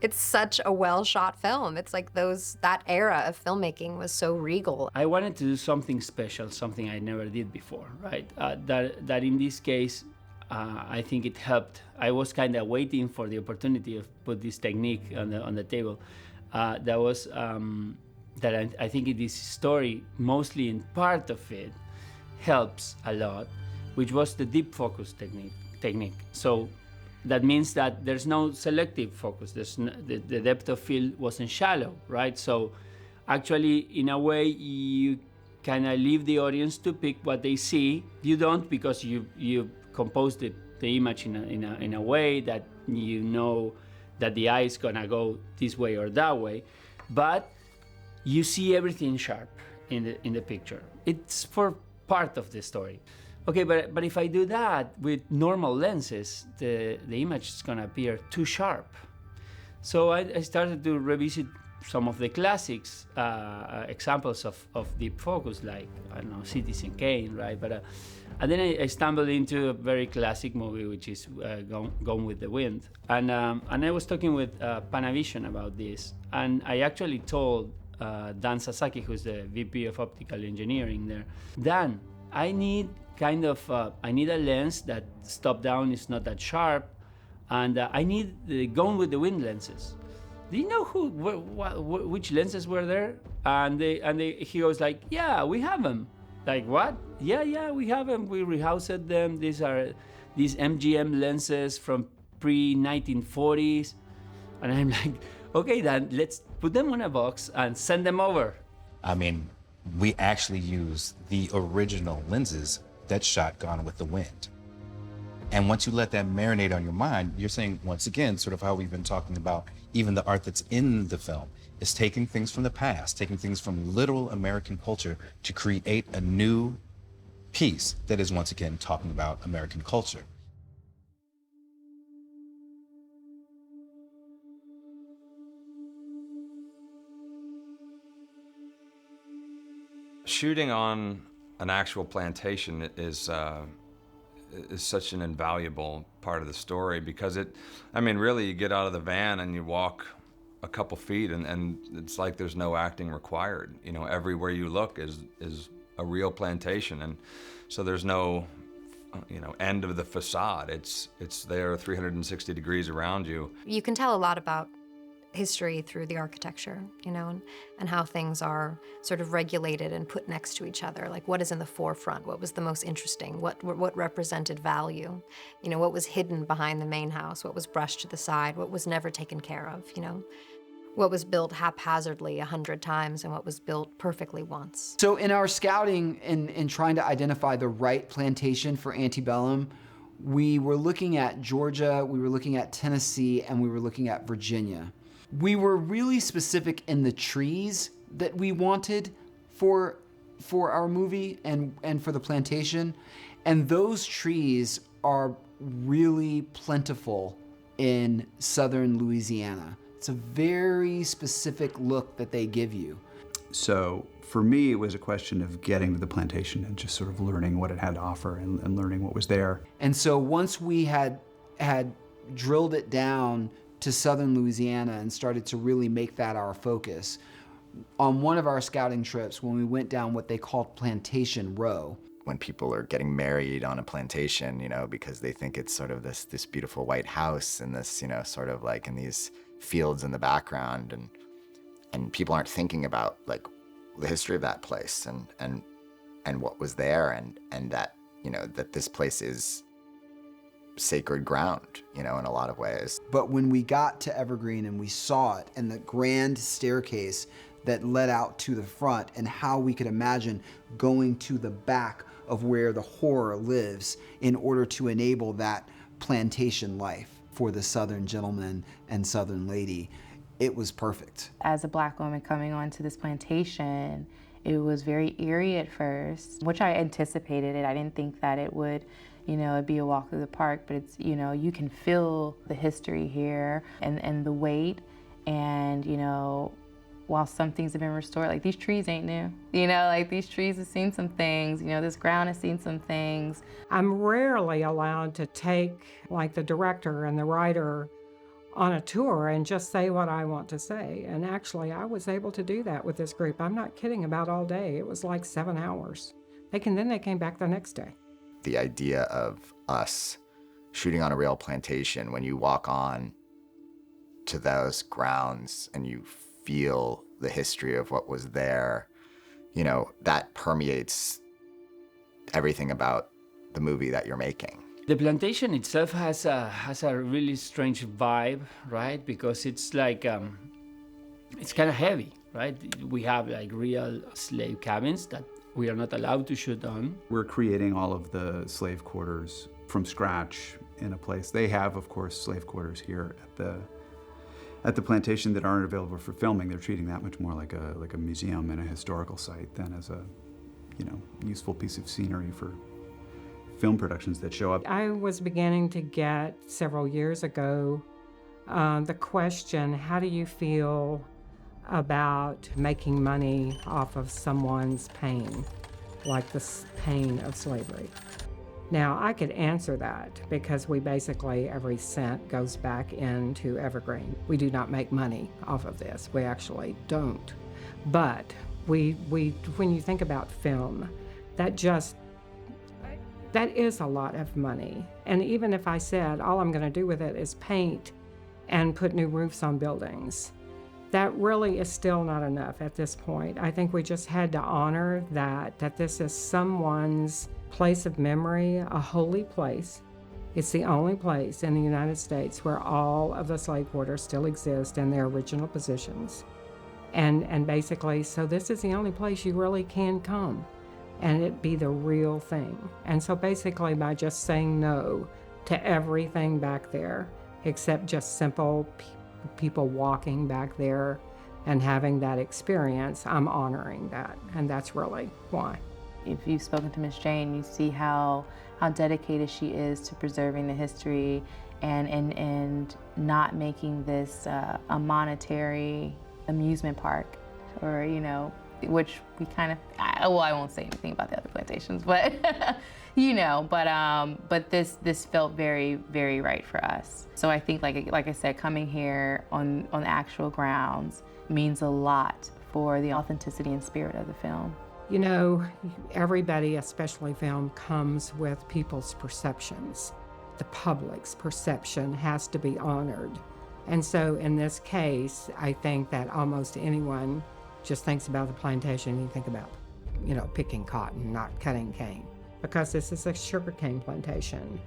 It's such a well-shot film. It's like that era of filmmaking was so regal. I wanted to do something special, something I never did before, right? That in this case, I think it helped. I was kind of waiting for the opportunity of put this technique on the table. I think this story, mostly in part of it, helps a lot, which was the deep focus technique. So that means that there's no selective focus. The depth of field wasn't shallow, right? So actually, in a way, you kind of leave the audience to pick what they see. You don't, because you compose the image in a way that that the eye is gonna go this way or that way, but you see everything sharp in the picture. It's for part of the story. Okay, but if I do that with normal lenses, the image is gonna appear too sharp. So I started to revisit some of the classics, examples of deep focus, like, I don't know, Citizen Kane, right? And then I stumbled into a very classic movie, which is Gone with the Wind. And I was talking with Panavision about this, and I actually told Dan Sasaki, who's the VP of Optical Engineering there, Dan, I need a lens that stop down is not that sharp, and I need the Gone with the Wind lenses. Do you know which lenses were there? And he goes like, yeah, we have them. Like, what? Yeah, we have them. We rehoused them. These are these MGM lenses from pre-1940s. And I'm like, okay, then let's put them on a box and send them over. I mean, we actually use the original lenses that shot Gone with the Wind. And once you let that marinate on your mind, you're saying, once again, sort of how we've been talking about even the art that's in the film, is taking things from the past, taking things from literal American culture to create a new piece that is, once again, talking about American culture. Shooting on an actual plantation is such an invaluable part of the story, because really you get out of the van and you walk a couple feet and it's like there's no acting required. Everywhere you look is a real plantation, and so there's no end of the facade. It's there 360 degrees around you. You can tell a lot about history through the architecture, you know, and how things are sort of regulated and put next to each other. Like, what is in the forefront? What was the most interesting? What represented value? You know, what was hidden behind the main house? What was brushed to the side? What was never taken care of, you know? What was built haphazardly 100 times and what was built perfectly once. So in our scouting and trying to identify the right plantation for Antebellum, we were looking at Georgia, we were looking at Tennessee, and we were looking at Virginia. We were really specific in the trees that we wanted for our movie and for the plantation. And those trees are really plentiful in southern Louisiana. It's a very specific look that they give you. So for me, it was a question of getting to the plantation and just sort of learning what it had to offer and learning what was there. And so once we had drilled it down to southern Louisiana and started to really make that our focus, on one of our scouting trips, when we went down what they called Plantation Row. When people are getting married on a plantation, you know, because they think it's sort of this beautiful white house and this, you know, sort of like in these fields in the background, and people aren't thinking about like the history of that place and what was there and that, you know, that this place is sacred ground, you know, in a lot of ways. But when we got to Evergreen and we saw it and the grand staircase that led out to the front and how we could imagine going to the back of where the horror lives in order to enable that plantation life for the Southern gentleman and Southern lady, it was perfect. As a Black woman coming onto this plantation, it was very eerie at first, which I anticipated it. I didn't think that it would, you know, it'd be a walk through the park, but it's, you know, you can feel the history here and the weight, and, you know, while some things have been restored, like these trees ain't new. You know, like these trees have seen some things, you know, this ground has seen some things. I'm rarely allowed to take, like, the director and the writer on a tour and just say what I want to say. And actually, I was able to do that with this group. I'm not kidding, about all day. It was like 7 hours. Then they came back the next day. The idea of us shooting on a real plantation, when you walk on to those grounds and you feel the history of what was there, you know, that permeates everything about the movie that you're making. The plantation itself has a really strange vibe, right? Because it's like, it's kind of heavy, right? We have like real slave cabins that we are not allowed to shoot on. We're creating all of the slave quarters from scratch in a place. They have, of course, slave quarters here at the plantation that aren't available for filming. They're treating that much more like a museum and a historical site than as a, you know, useful piece of scenery for film productions that show up. I was beginning to get, several years ago, the question, how do you feel about making money off of someone's pain, like the pain of slavery? Now, I could answer that because we basically, every cent goes back into Evergreen. We do not make money off of this. We actually don't. But we when you think about film, that is a lot of money. And even if I said, all I'm gonna do with it is paint and put new roofs on buildings, that really is still not enough at this point. I think we just had to honor that this is someone's place of memory, a holy place. It's the only place in the United States where all of the slave quarters still exist in their original positions. And basically, so this is the only place you really can come and it be the real thing. And so basically, by just saying no to everything back there, except just simple people walking back there and having that experience, I'm honoring that. And that's really why. If you've spoken to Miss Jane, you see how dedicated she is to preserving the history and not making this a monetary amusement park, or, you know, which we kind of, well, I won't say anything about the other plantations, but you know, but this felt very, very right for us. So I think, like I said, coming here on actual grounds means a lot for the authenticity and spirit of the film. You know, everybody, especially film, comes with people's perceptions. The public's perception has to be honored. And so in this case, I think that almost anyone just thinks about the plantation, you think about, picking cotton, not cutting cane, because this is a sugarcane plantation.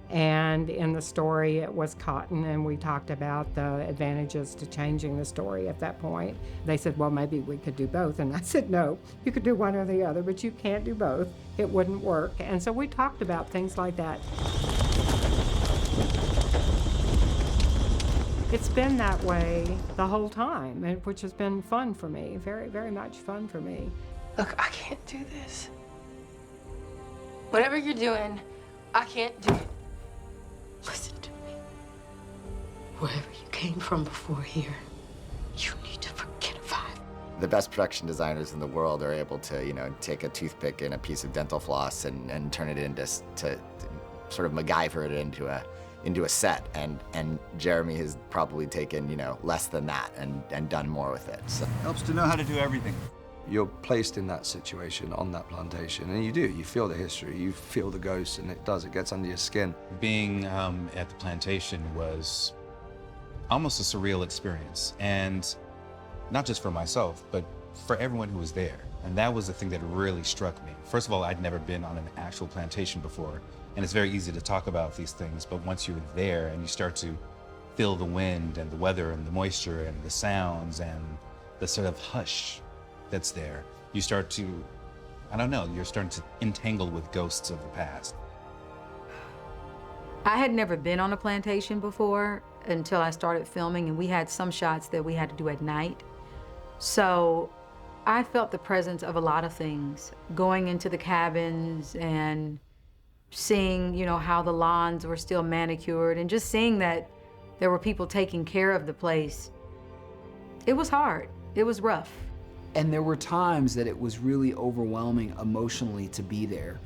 And in the story, it was cotton, and we talked about the advantages to changing the story at that point. They said, well, maybe we could do both. And I said, no, you could do one or the other, but you can't do both. It wouldn't work. And so we talked about things like that. It's been that way the whole time, which has been fun for me, very, very much fun for me. Look, I can't do this. Whatever you're doing, I can't do it. Listen to me. Wherever you came from before here, you need to forget about it. The best production designers in the world are able to, take a toothpick and a piece of dental floss and turn it into to sort of MacGyver it into a set, and Jeremy has probably taken, less than that and done more with it. So. Helps to know how to do everything. You're placed in that situation on that plantation, and you feel the history, you feel the ghosts, and it gets under your skin. Being at the plantation was almost a surreal experience, and not just for myself, but for everyone who was there. And that was the thing that really struck me. First of all, I'd never been on an actual plantation before, and it's very easy to talk about these things, but once you're there and you start to feel the wind and the weather and the moisture and the sounds and the sort of hush that's there, you start to, you're starting to entangle with ghosts of the past. I had never been on a plantation before until I started filming, and we had some shots that we had to do at night. So I felt the presence of a lot of things, going into the cabins and seeing, how the lawns were still manicured, and just seeing that there were people taking care of the place. It was hard. It was rough. And there were times that it was really overwhelming emotionally to be there.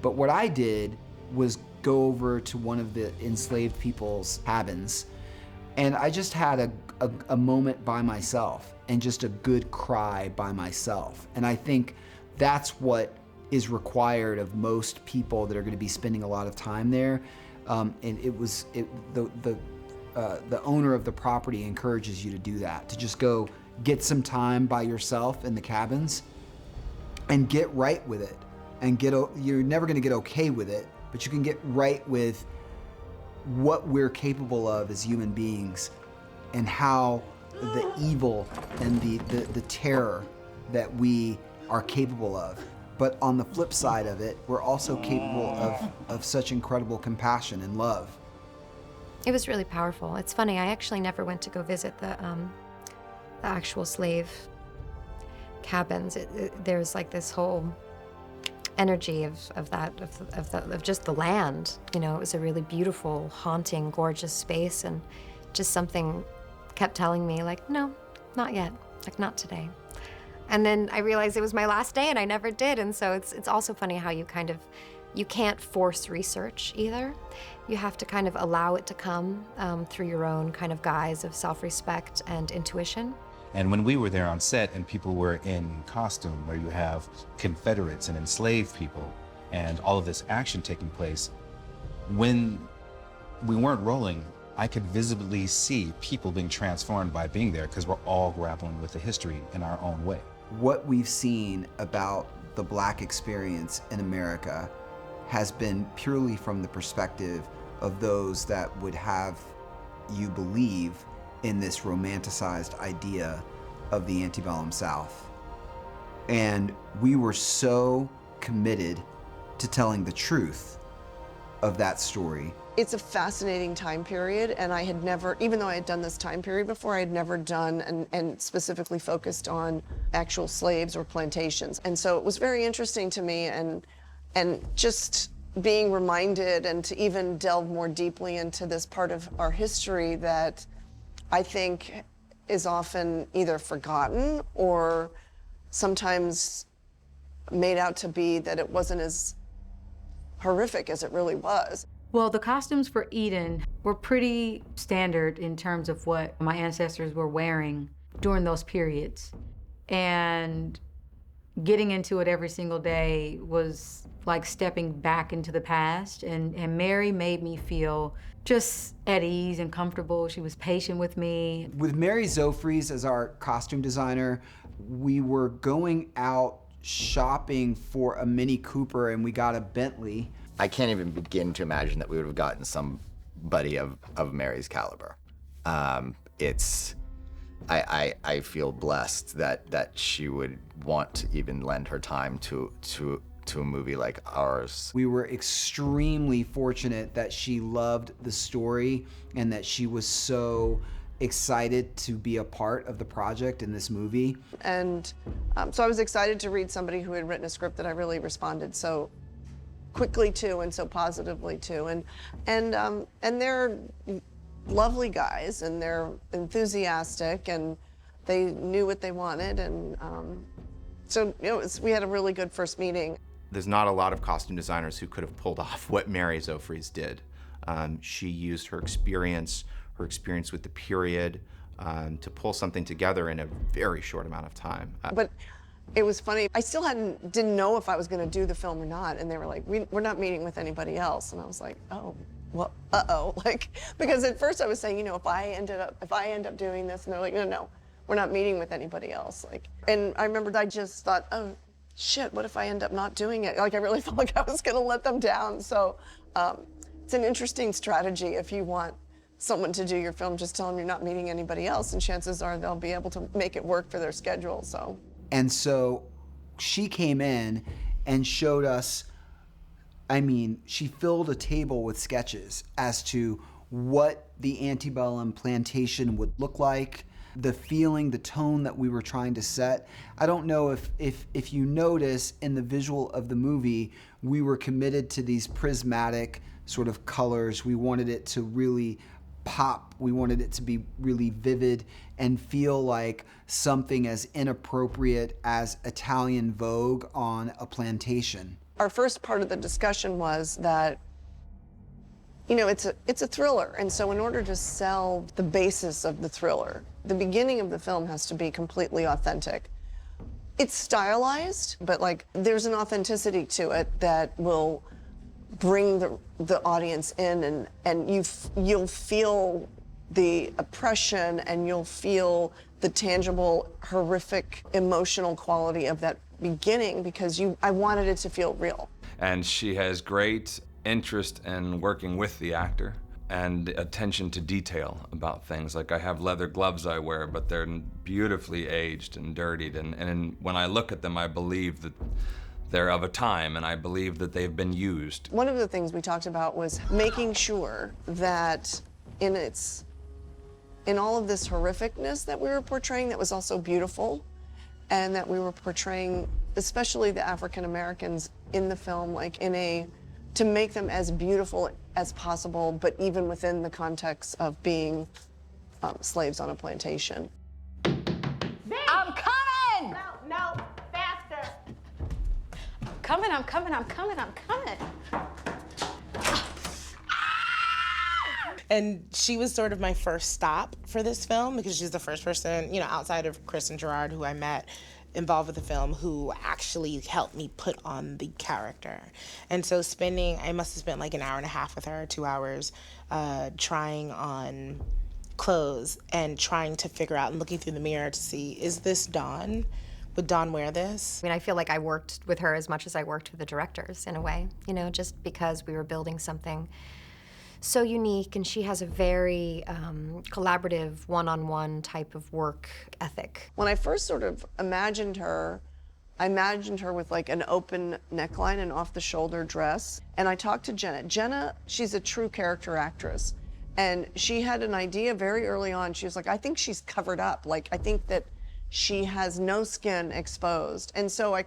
But what I did was go over to one of the enslaved people's cabins, and I just had a moment by myself and just a good cry by myself. And I think that's what is required of most people that are going to be spending a lot of time there. And the owner of the property encourages you to do that, to just go get some time by yourself in the cabins and get right with it. And you're never going to get okay with it, but you can get right with what we're capable of as human beings, and how the evil and the terror that we are capable of. But on the flip side of it, we're also capable of such incredible compassion and love. It was really powerful. It's funny, I actually never went to go visit the actual slave cabins. There's like this whole energy of just the land. It was a really beautiful, haunting, gorgeous space, and just something kept telling me, like, no, not yet, like, not today. And then I realized it was my last day and I never did. And so it's also funny how you can't force research either. You have to kind of allow it to come through your own kind of guise of self-respect and intuition. And when we were there on set and people were in costume, where you have Confederates and enslaved people and all of this action taking place, when we weren't rolling, I could visibly see people being transformed by being there, because we're all grappling with the history in our own way. What we've seen about the Black experience in America has been purely from the perspective of those that would have you believe in this romanticized idea of the antebellum South. And we were so committed to telling the truth of that story. It's a fascinating time period, and I had never, even though I had done this time period before, I had never done and specifically focused on actual slaves or plantations. And so it was very interesting to me, and just being reminded and to even delve more deeply into this part of our history that I think is often either forgotten or sometimes made out to be that it wasn't as horrific as it really was. Well, the costumes for Eden were pretty standard in terms of what my ancestors were wearing during those periods. And getting into it every single day was like stepping back into the past. And Mary made me feel just at ease and comfortable. She was patient with me. With Mary Zofries as our costume designer, we were going out shopping for a Mini Cooper and we got a Bentley. I can't even begin to imagine that we would have gotten somebody of Mary's caliber. I feel blessed that she would want to even lend her time to a movie like ours. We were extremely fortunate that she loved the story and that she was so excited to be a part of the project in this movie. And so I was excited to read somebody who had written a script that I really responded so quickly to and so positively to. And they're lovely guys and they're enthusiastic and they knew what they wanted. And so we had a really good first meeting. There's not a lot of costume designers who could have pulled off what Mary Zofries did. She used her experience with the period, to pull something together in a very short amount of time. But it was funny. I still didn't know if I was going to do the film or not, and they were like, "We're not meeting with anybody else." And I was like, "Oh, well, uh-oh," like because at first I was saying, if I end up doing this, and they're like, "No, we're not meeting with anybody else." Like, and I remembered I just thought, "Oh, shit, what if I end up not doing it?" Like I really felt like I was going to let them down. So it's an interesting strategy if you want someone to do your film, just tell them you're not meeting anybody else, and chances are they'll be able to make it work for their schedule. And so she came in and showed us, she filled a table with sketches as to what the antebellum plantation would look like, the feeling, the tone that we were trying to set. I don't know if you notice in the visual of the movie, we were committed to these prismatic sort of colors. We wanted it to really pop. We wanted it to be really vivid and feel like something as inappropriate as Italian Vogue on a plantation. Our first part of the discussion was that, it's a thriller, and so in order to sell the basis of the thriller, the beginning of the film has to be completely authentic. It's stylized, but there's an authenticity to it that will bring the audience in, and you'll feel the oppression and you'll feel the tangible, horrific, emotional quality of that beginning because I wanted it to feel real. And she has great interest in working with the actor and attention to detail about things. Like I have leather gloves I wear, but they're beautifully aged and dirtied. And when I look at them, I believe that they're of a time, and I believe that they've been used. One of the things we talked about was making sure that in all of this horrificness that we were portraying that was also beautiful, and that we were portraying especially the African Americans in the film, to make them as beautiful as possible, but even within the context of being slaves on a plantation. I'm coming! No, faster. I'm coming. And she was sort of my first stop for this film because she's the first person, outside of Kristen Gerard, who I met involved with the film, who actually helped me put on the character. And so I must have spent an hour and a half with her, 2 hours, trying on clothes and trying to figure out and looking through the mirror to see, is this Dawn? Would Dawn wear this? I feel like I worked with her as much as I worked with the directors in a way, just because we were building something so unique, and she has a very collaborative, one-on-one type of work ethic. When I first sort of imagined her with an open neckline and off-the-shoulder dress, and I talked to Jenna. Jenna, she's a true character actress, and she had an idea very early on. She was like, I think she's covered up. I think that she has no skin exposed. And so I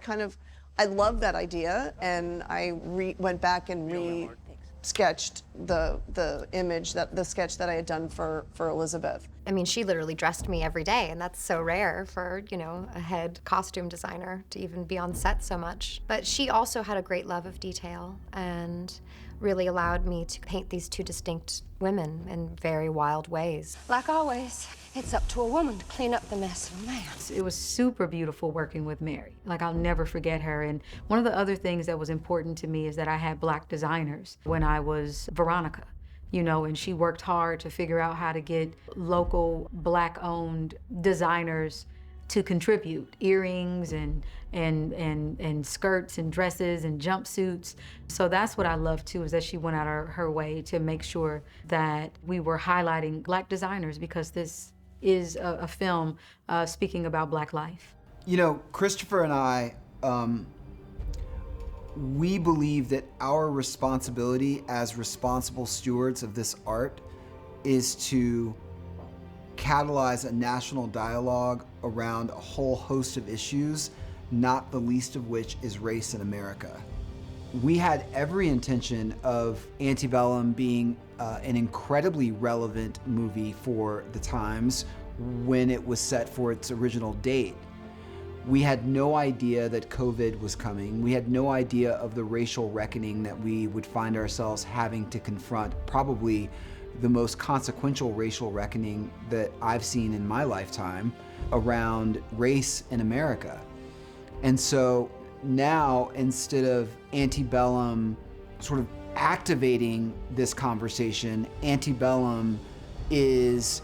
loved that idea, and I went back and re-sketched the image, that the sketch that I had done for Elizabeth. I mean, she literally dressed me every day, and that's so rare for, a head costume designer to even be on set so much. But she also had a great love of detail and really allowed me to paint these two distinct women in very wild ways. Like always, it's up to a woman to clean up the mess of a man. It was super beautiful working with Mary. Like, I'll never forget her. And one of the other things that was important to me is that I had Black designers when I was Veronica, and she worked hard to figure out how to get local Black-owned designers to contribute earrings and skirts and dresses and jumpsuits. So that's what I love too, is that she went out of her way to make sure that we were highlighting Black designers, because this is a film speaking about Black life. Christopher and I, we believe that our responsibility as responsible stewards of this art is to catalyze a national dialogue around a whole host of issues, not the least of which is race in America. We had every intention of Antebellum being an incredibly relevant movie for the times when it was set for its original date. We had no idea that COVID was coming. We had no idea of the racial reckoning that we would find ourselves having to confront, probably the most consequential racial reckoning that I've seen in my lifetime around race in America. And so now, instead of Antebellum sort of activating this conversation, Antebellum is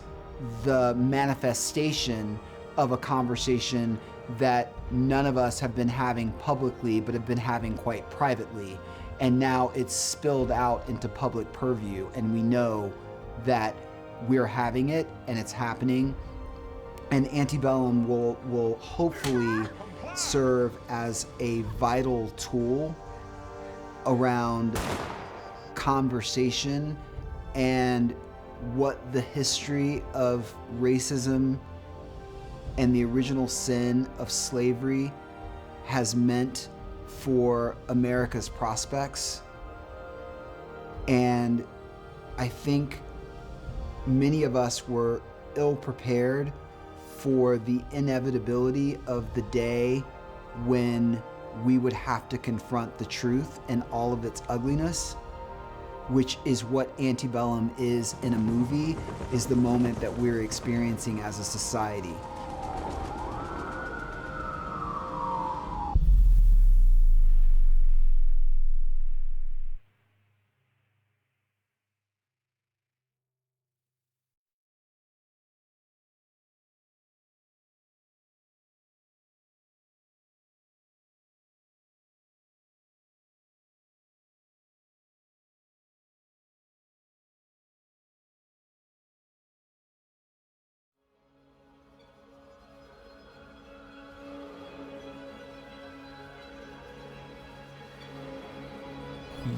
the manifestation of a conversation that none of us have been having publicly, but have been having quite privately. And now it's spilled out into public purview, and we know that we're having it and it's happening. And Antebellum will hopefully serve as a vital tool around conversation and what the history of racism and the original sin of slavery has meant for America's prospects. And I think many of us were ill-prepared for the inevitability of the day when we would have to confront the truth and all of its ugliness, which is what Antebellum is in a movie, is the moment that we're experiencing as a society.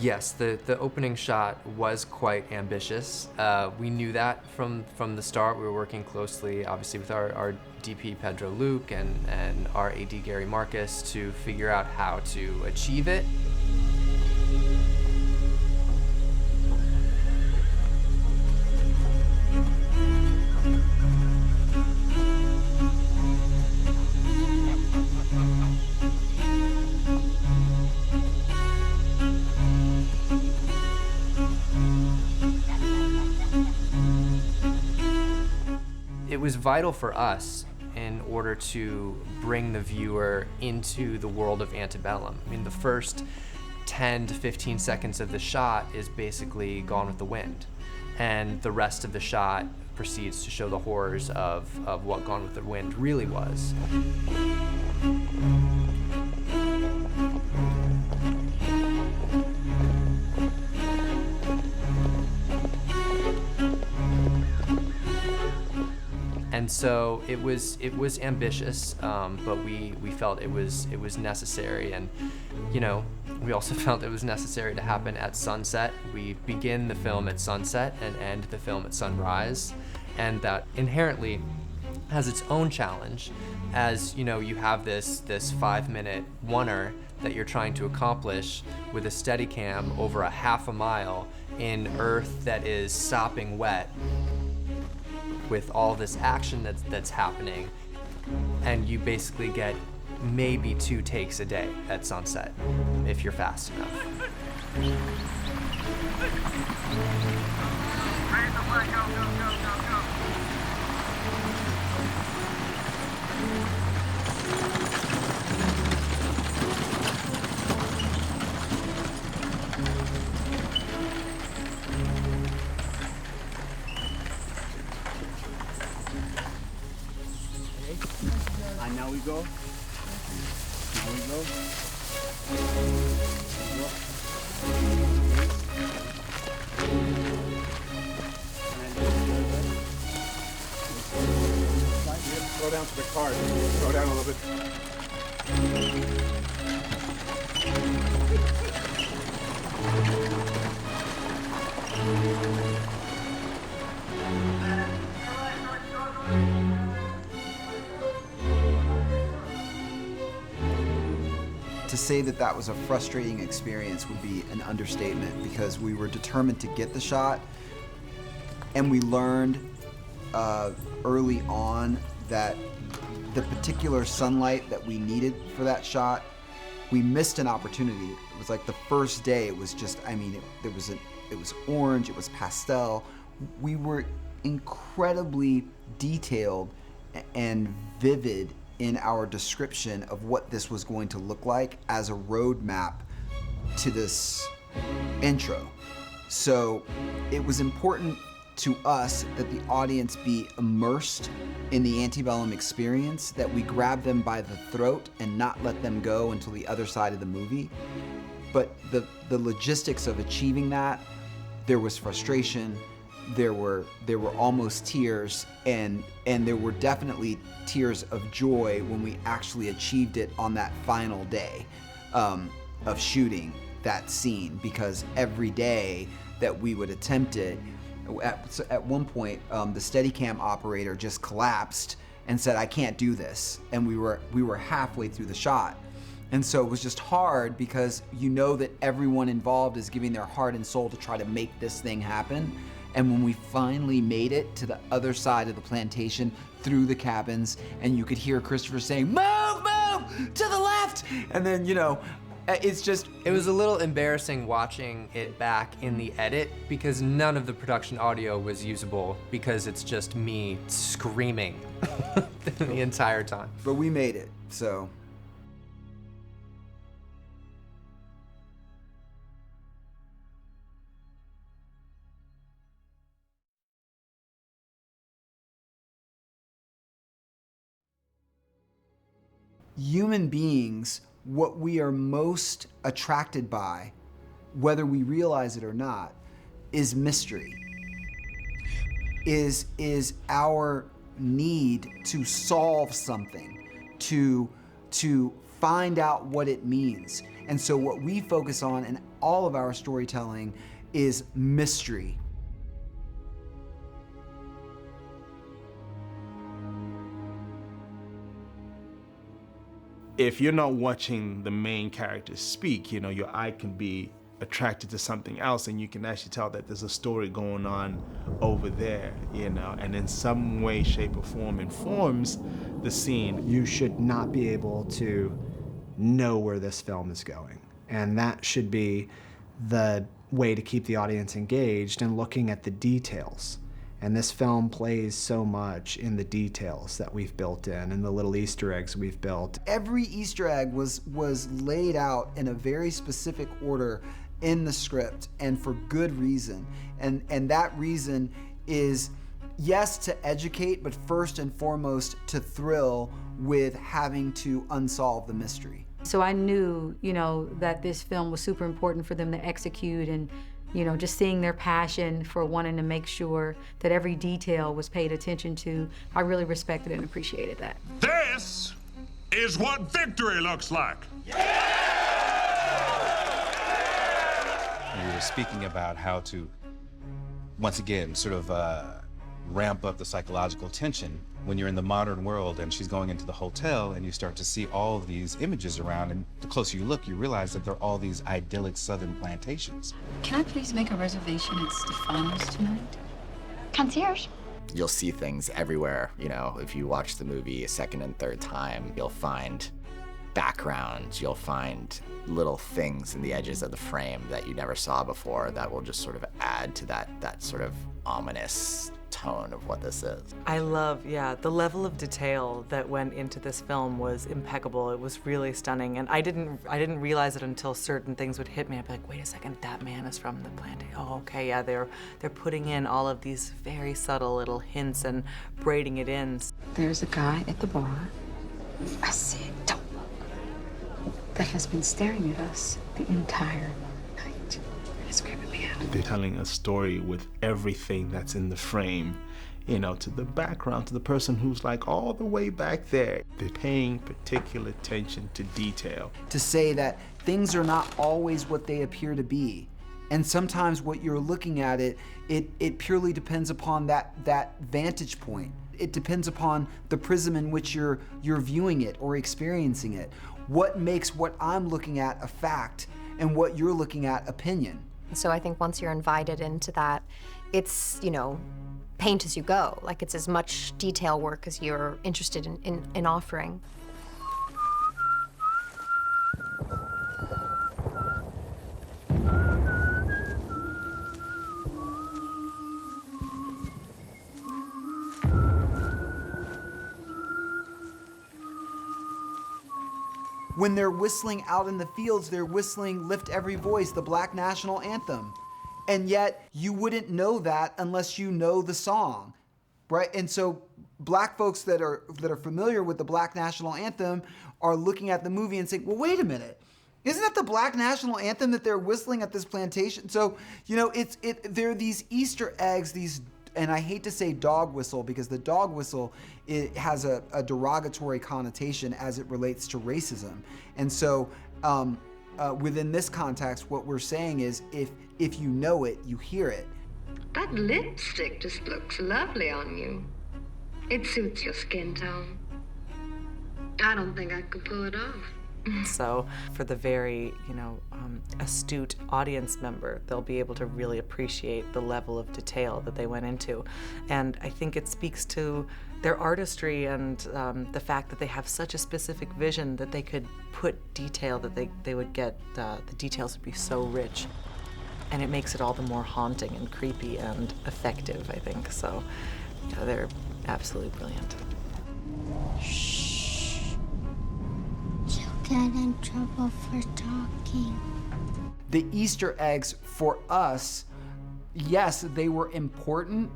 Yes, the opening shot was quite ambitious. We knew that from the start. We were working closely, obviously, with our DP Pedro Luke and our AD Gary Marcus to figure out how to achieve it. It was vital for us in order to bring the viewer into the world of Antebellum. I mean, the first 10 to 15 seconds of the shot is basically Gone with the Wind, and the rest of the shot proceeds to show the horrors of what Gone with the Wind really was. And so it was ambitious, but we felt it was necessary, and we also felt it was necessary to happen at sunset. We begin the film at sunset and end the film at sunrise, and that inherently has its own challenge, as you have this 5-minute oneer that you're trying to accomplish with a Steadicam over a half a mile in earth that is sopping wet with all this action that's happening, and you basically get maybe 2 takes a day at sunset if you're fast enough. And now we go. Now we go. Slow down to the car. Slow down a little bit. To say that that was a frustrating experience would be an understatement, because we were determined to get the shot, and we learned early on that the particular sunlight that we needed for that shot, we missed an opportunity. It was like the first day, it was just, I mean, it was orange, it was pastel. We were incredibly detailed and vivid in our description of what this was going to look like as a roadmap to this intro. So it was important to us that the audience be immersed in the Antebellum experience, that we grab them by the throat and not let them go until the other side of the movie. But the logistics of achieving that, there was frustration, there were almost tears, and there were definitely tears of joy when we actually achieved it on that final day of shooting that scene, because every day that we would attempt it, at one point the Steadicam operator just collapsed and said, "I can't do this," and we were halfway through the shot. And so it was just hard, because you know that everyone involved is giving their heart and soul to try to make this thing happen. And when we finally made it to the other side of the plantation, through the cabins, and you could hear Christopher saying, "Move, move, to the left!" And then, you know, it's just... It was a little embarrassing watching it back in the edit, because none of the production audio was usable, because it's just me screaming the entire time. But we made it, so... Human beings, what we are most attracted by, whether we realize it or not, is mystery. Is our need to solve something, to find out what it means. And so what we focus on in all of our storytelling is mystery. If you're not watching the main characters speak, you know, your eye can be attracted to something else, and you can actually tell that there's a story going on over there, you know, and in some way, shape, or form informs the scene. You should not be able to know where this film is going, and that should be the way to keep the audience engaged and looking at the details. And this film plays so much in the details that we've built in and the little Easter eggs we've built. Every Easter egg was laid out in a very specific order in the script, and for good reason. And that reason is, yes, to educate, but first and foremost to thrill with having to unsolve the mystery. So I knew, you know, that this film was super important for them to execute, and you know, just seeing their passion for wanting to make sure that every detail was paid attention to, I really respected and appreciated that. This is what victory looks like. We were speaking about how to, once again, sort of ramp up the psychological tension when you're in the modern world and she's going into the hotel and you start to see all of these images around, and the closer you look, you realize that there are all these idyllic southern plantations. Can I please make a reservation at Stefano's tonight? Concierge? You'll see things everywhere. You know, if you watch the movie a second and third time, you'll find backgrounds, you'll find little things in the edges of the frame that you never saw before that will just sort of add to that sort of ominous tone of what this is. I love, the level of detail that went into this film was impeccable. It was really stunning, and I didn't realize it until certain things would hit me. I'd be like, wait a second, that man is from the plantation. Oh, okay, yeah, they're putting in all of these very subtle little hints and braiding it in. There's a guy at the bar. I said, don't look. That has been staring at us the entire night. It's creeping me out. They're telling a story with everything that's in the frame, you know, to the background, to the person who's like all the way back there. They're paying particular attention to detail. To say that things are not always what they appear to be. And sometimes what you're looking at it purely depends upon that vantage point. It depends upon the prism in which you're viewing it or experiencing it. What makes what I'm looking at a fact and what you're looking at opinion? So I think once you're invited into that, it's, paint as you go. Like, it's as much detail work as you're interested in offering. When they're whistling out in the fields, they're whistling Lift Every Voice, the Black National Anthem. And yet you wouldn't know that unless you know the song, right? And so black folks that are familiar with the Black National Anthem are looking at the movie and saying, well, wait a minute. Isn't that the Black National Anthem that they're whistling at this plantation? So, there are these Easter eggs, and I hate to say dog whistle because the dog whistle, it has a derogatory connotation as it relates to racism. And so within this context, what we're saying is if you know it, you hear it. That lipstick just looks lovely on you. It suits your skin tone. I don't think I could pull it off. So for the very, astute audience member, they'll be able to really appreciate the level of detail that they went into. And I think it speaks to their artistry and the fact that they have such a specific vision that they could put detail that they would get, the details would be so rich. And it makes it all the more haunting and creepy and effective, I think. So they're absolutely brilliant. Get in trouble for talking. The Easter eggs for us, yes, they were important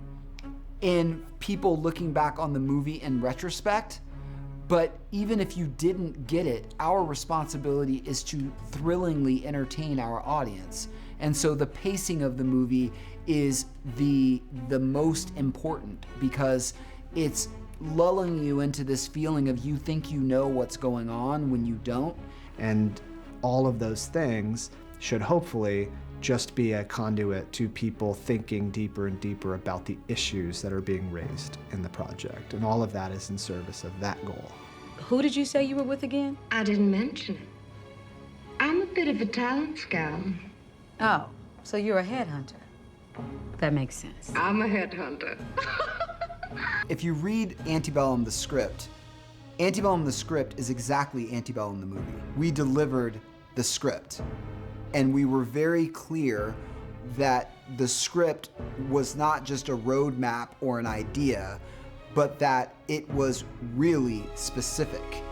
in people looking back on the movie in retrospect, but even if you didn't get it, our responsibility is to thrillingly entertain our audience. And so the pacing of the movie is the most important because it's lulling you into this feeling of you think you know what's going on when you don't. And all of those things should hopefully just be a conduit to people thinking deeper and deeper about the issues that are being raised in the project. And all of that is in service of that goal. Who did you say you were with again? I didn't mention it. I'm a bit of a talent scout. Oh, so you're a headhunter. That makes sense. I'm a headhunter. If you read Antebellum the script is exactly Antebellum the movie. We delivered the script, and we were very clear that the script was not just a roadmap or an idea, but that it was really specific.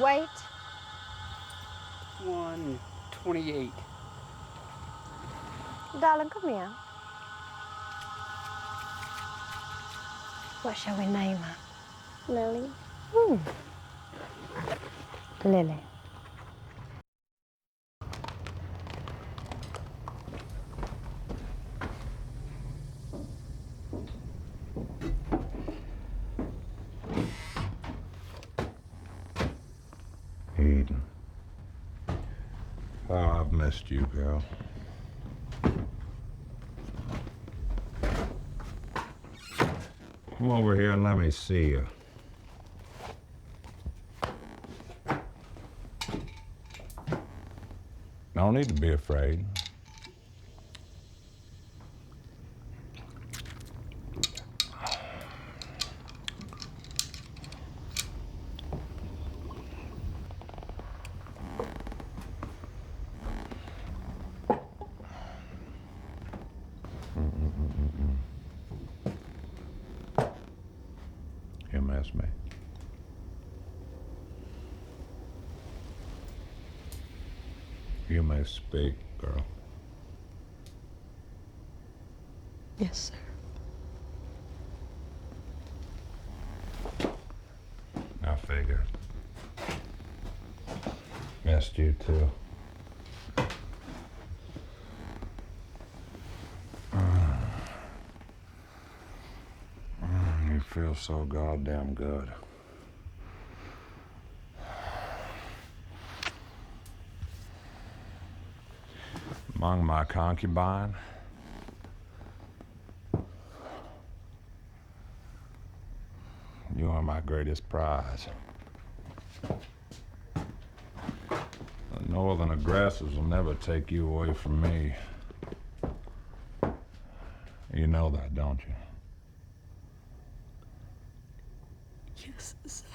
Wait. 128. Darling, come here. What shall we name her? Lily. Lily. missed you, girl. Come over here and let me see you. No need to be afraid. You miss me. You may speak, girl. Yes, sir. I figured. Missed you too. You feel so goddamn good. Among my concubine, you are my greatest prize. The northern aggressors will never take you away from me. You know that, don't you? Yes, sir.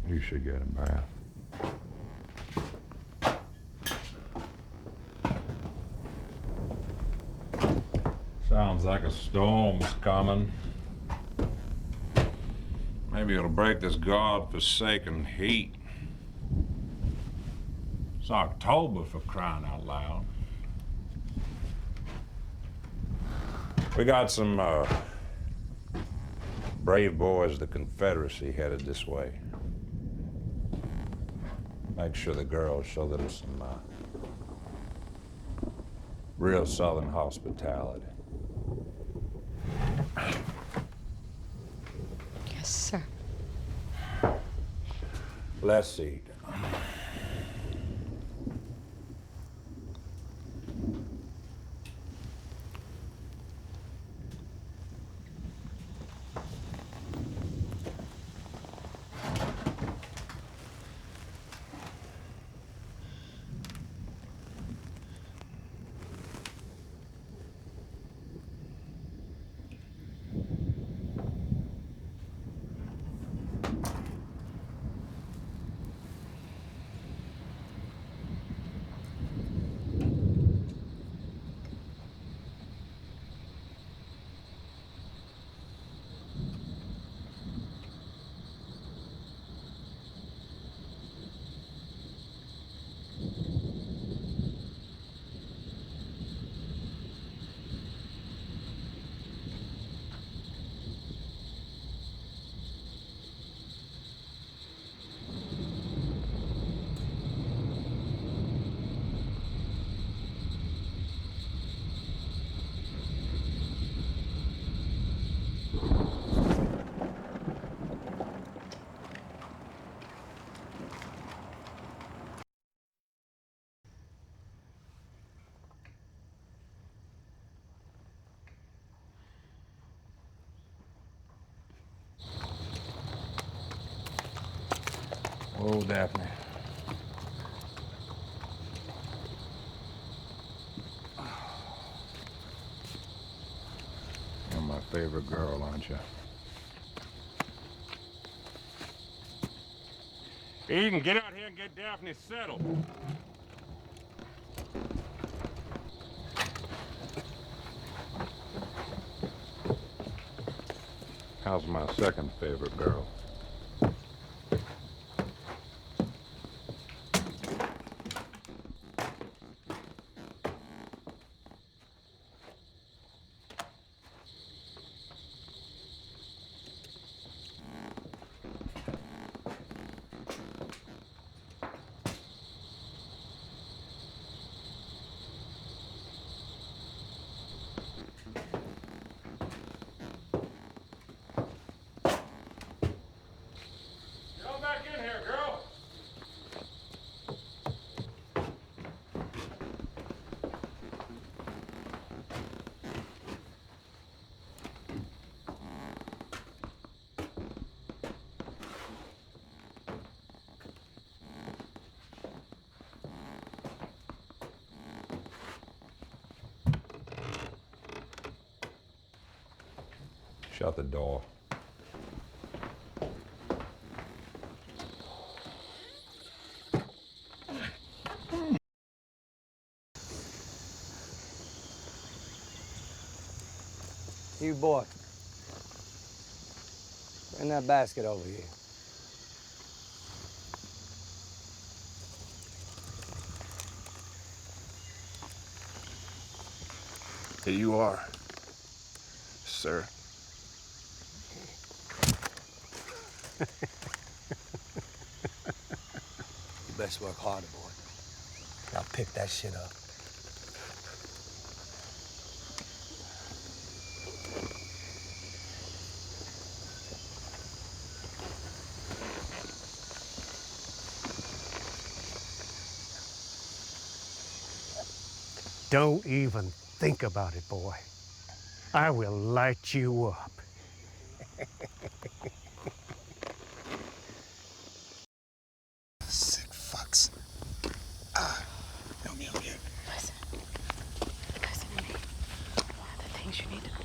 You should get a bath. Sounds like a storm's coming. Maybe it'll break this God-forsaken heat. It's October, for crying out loud. We got some brave boys of the Confederacy headed this way. Make sure the girls show them some real Southern hospitality. Yes, sir. Let's eat. Oh, Daphne. You're my favorite girl, aren't you? Eden, get out here and get Daphne settled. How's my second favorite girl? Shut the door. You boy, bring that basket over here. Here you are, sir. You best work harder, boy. I'll pick that shit up. Don't even think about it, boy. I will light you up. Sick fucks. Help me out here. Listen to me. One of the things you need to